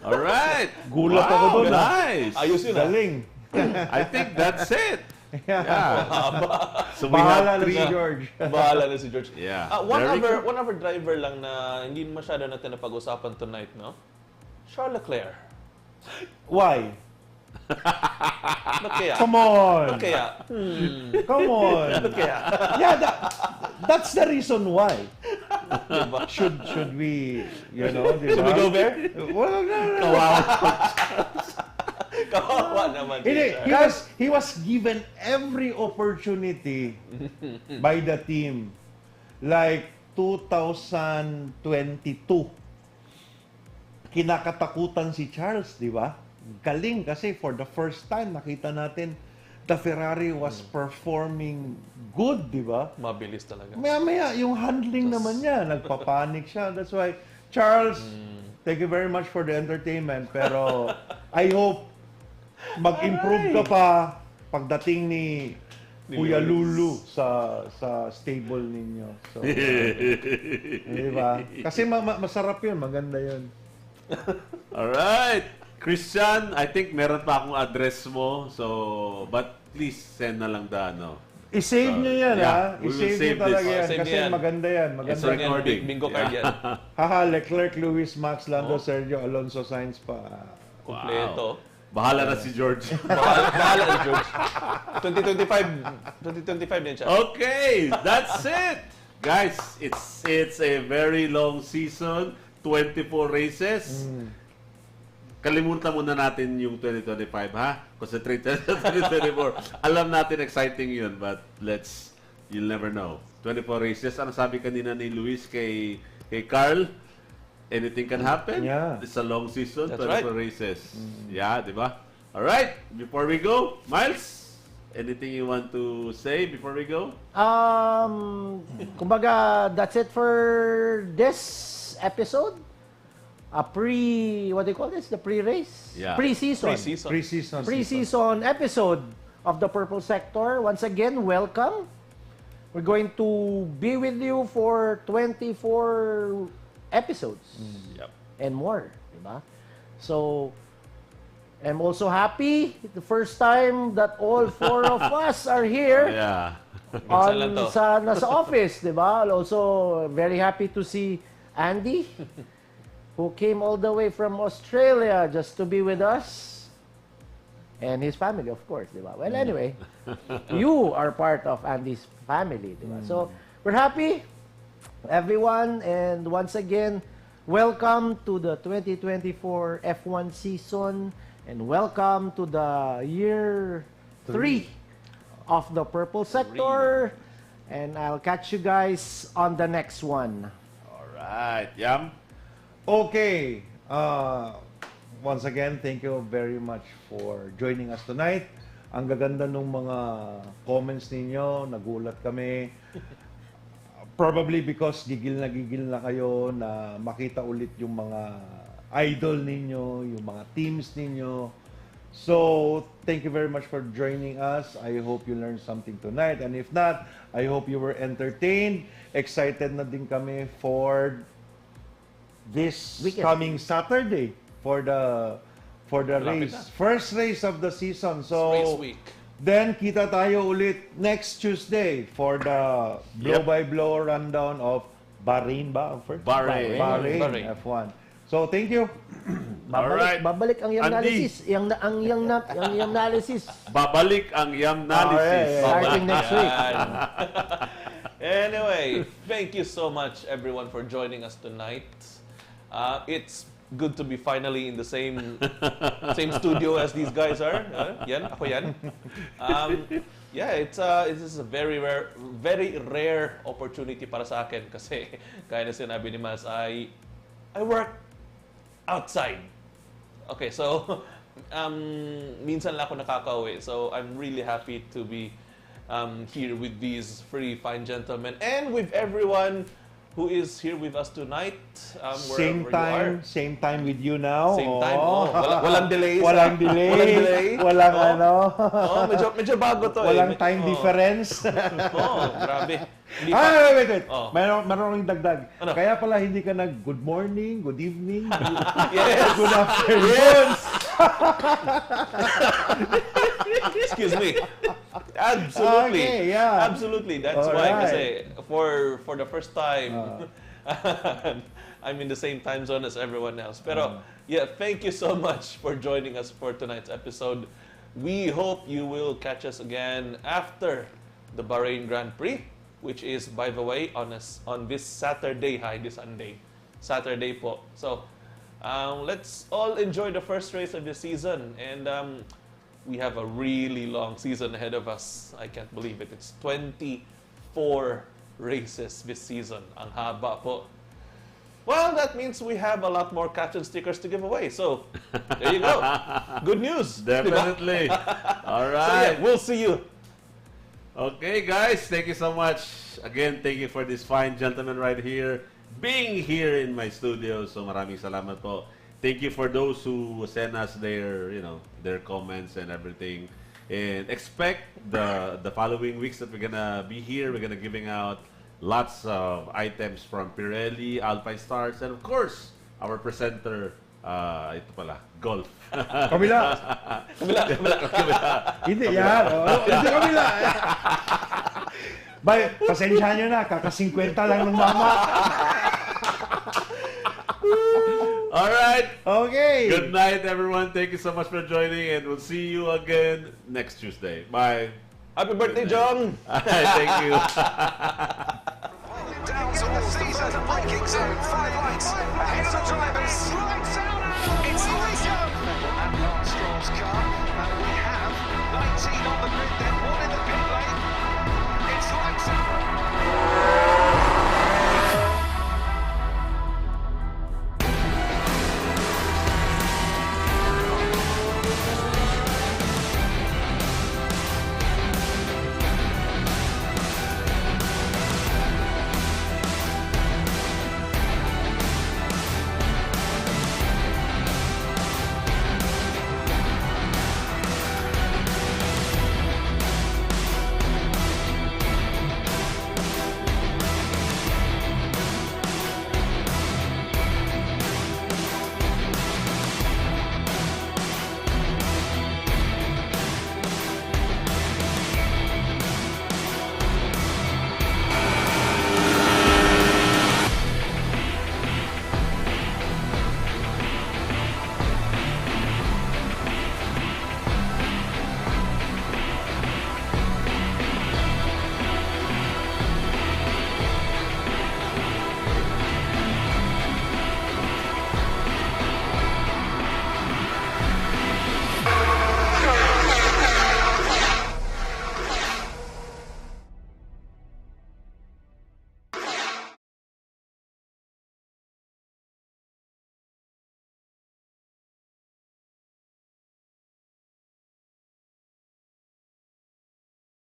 All right. Gulat ako doon. Nice. Ayos yun, Galing. I think that's it. Yeah. So we Bahala have na three. si George. Bahala na si George. Yeah. One Very other driver lang na hindi masyado natin napag-usapan tonight, no? Charles Leclerc. Why? Ba't kaya? Come on. Ba't kaya? Come on. Ba't kaya? Yeah, that's the reason why. Diba? Should we, you know, diba? Should we go there? Well, no. Kawawa naman si Hindi, Charles. he was given every opportunity by the team. Like 2022. Kinakatakutan si Charles, di ba? Galing kasi for the first time nakita natin the Ferrari was performing good, di ba? Mabilis talaga. Maya-maya, yung handling naman niya, nagpapanik siya. That's why, Charles, thank you very much for the entertainment. Pero, I hope, mag-improve ka pa pagdating ni Kuya Lulu sa stable ninyo. So, di ba? Kasi masarap yun, maganda yun. All right. Christian, I think meron pa akong address mo. So, but please send na lang I-save nyo yan, yeah, ha? we will I-save save nyo talaga this. yan. Save Kasi yan. maganda yan. It's Maganda yan. recording. Bingo card yan. Haha, Leclerc, Lewis, Max, Lando, Sergio, Alonso, Sainz pa. Kompleto. Bahala na si George. Bahala na, George. 2025 din siya. Okay, that's it. Guys, it's a very long season, 24 races. Kalimutan muna natin yung 2025, ha? Concentrate na sa 2024. Alam natin exciting yun, but you'll never know. 24 races. Ano sabi kanina ni Luis kay Carl? Anything can happen. Yeah. It's a long season, That's 24 right. races. Yeah, di ba? Alright, before we go, Myles, anything you want to say before we go? Kumbaga, that's it for this episode. What do you call this? The pre-race? Yeah. Pre-season. Pre-season. Pre-season episode of the Purple Sector. Once again, welcome. We're going to be with you for 24 episodes Yep. and more, diba? So, I'm also happy the first time that all four of us are here Yeah. Minsan lang to. nasa office, diba? Also, very happy to see Andy, who came all the way from Australia just to be with us. And his family, of course, diba? Well, anyway, you are part of Andy's family, diba? So, we're happy, everyone, and once again, welcome to the 2024 F1 season, and welcome to the year 3 of the Purple Sector, and I'll catch you guys on the next one. Alright, Yam. Okay. Once again, thank you very much for joining us tonight. Ang gaganda nung mga comments ninyo, nagulat kami. Probably because gigil na kayo na makita ulit yung mga idol ninyo, yung mga teams ninyo. So, thank you very much for joining us. I hope you learned something tonight. And if not, I hope you were entertained. Excited na din kami for this Weekend. coming Saturday for the Malapit race. na. First race of the season. So, Race week. Then, kita tayo ulit next Tuesday for the blow-by-blow rundown of Bahrain ba? Bahrain. Bahrain. F1. So, thank you. Alright. Babalik ang yung Andy. analysis. Yung analysis. Babalik ang Yamnalysis. Starting next week. Anyway, thank you so much everyone for joining us tonight. It's good to be finally in the same studio as these guys are. Yan, ako yan. It is a very rare opportunity para sa akin kasi kaya na sinabi ni Myles, I work outside. Okay, so minsan lang ako nakakauwi. So I'm really happy to be here with these three fine gentlemen and with everyone who is here with us tonight. Same time with you now. Same time. Walang delay. Walang delay. Walang Medyo bago to. Walang time difference. Grabe. Wait. Oh. Meron akong dagdag. Ano? Kaya pala hindi ka nag good morning, good evening, Yes. good afternoon. Excuse me. Absolutely. Okay, yeah. Absolutely. That's All why right. kasi for the first time I'm in the same time zone as everyone else. Pero thank you so much for joining us for tonight's episode. We hope you will catch us again after the Bahrain Grand Prix, which is, by the way, on this Saturday, this Sunday. Saturday po. So, let's all enjoy the first race of the season. And we have a really long season ahead of us. I can't believe it. It's 24 races this season. Ang haba po. Well, that means we have a lot more caption stickers to give away. So, there you go. Good news. Definitely. All right. So yeah, we'll see you. Okay, guys, thank you so much. Again, thank you for this fine gentleman right here, being here in my studio. So maraming salamat po. Thank you for those who send us their comments and everything. And expect the following weeks that we're gonna be here. We're gonna giving out lots of items from Pirelli, Alpinestars, and of course, our presenter, ito pala, golf. Kabila. Hindi yan. Hindi kabila. Bay, pasensya nyo na. Kaka-50 lang ng mama. All right. Okay. Good night, everyone. Thank you so much for joining, and we'll see you again next Tuesday. Bye. Happy birthday, Jong! Thank you. Down towards the season, braking zone, 5 lights, ahead of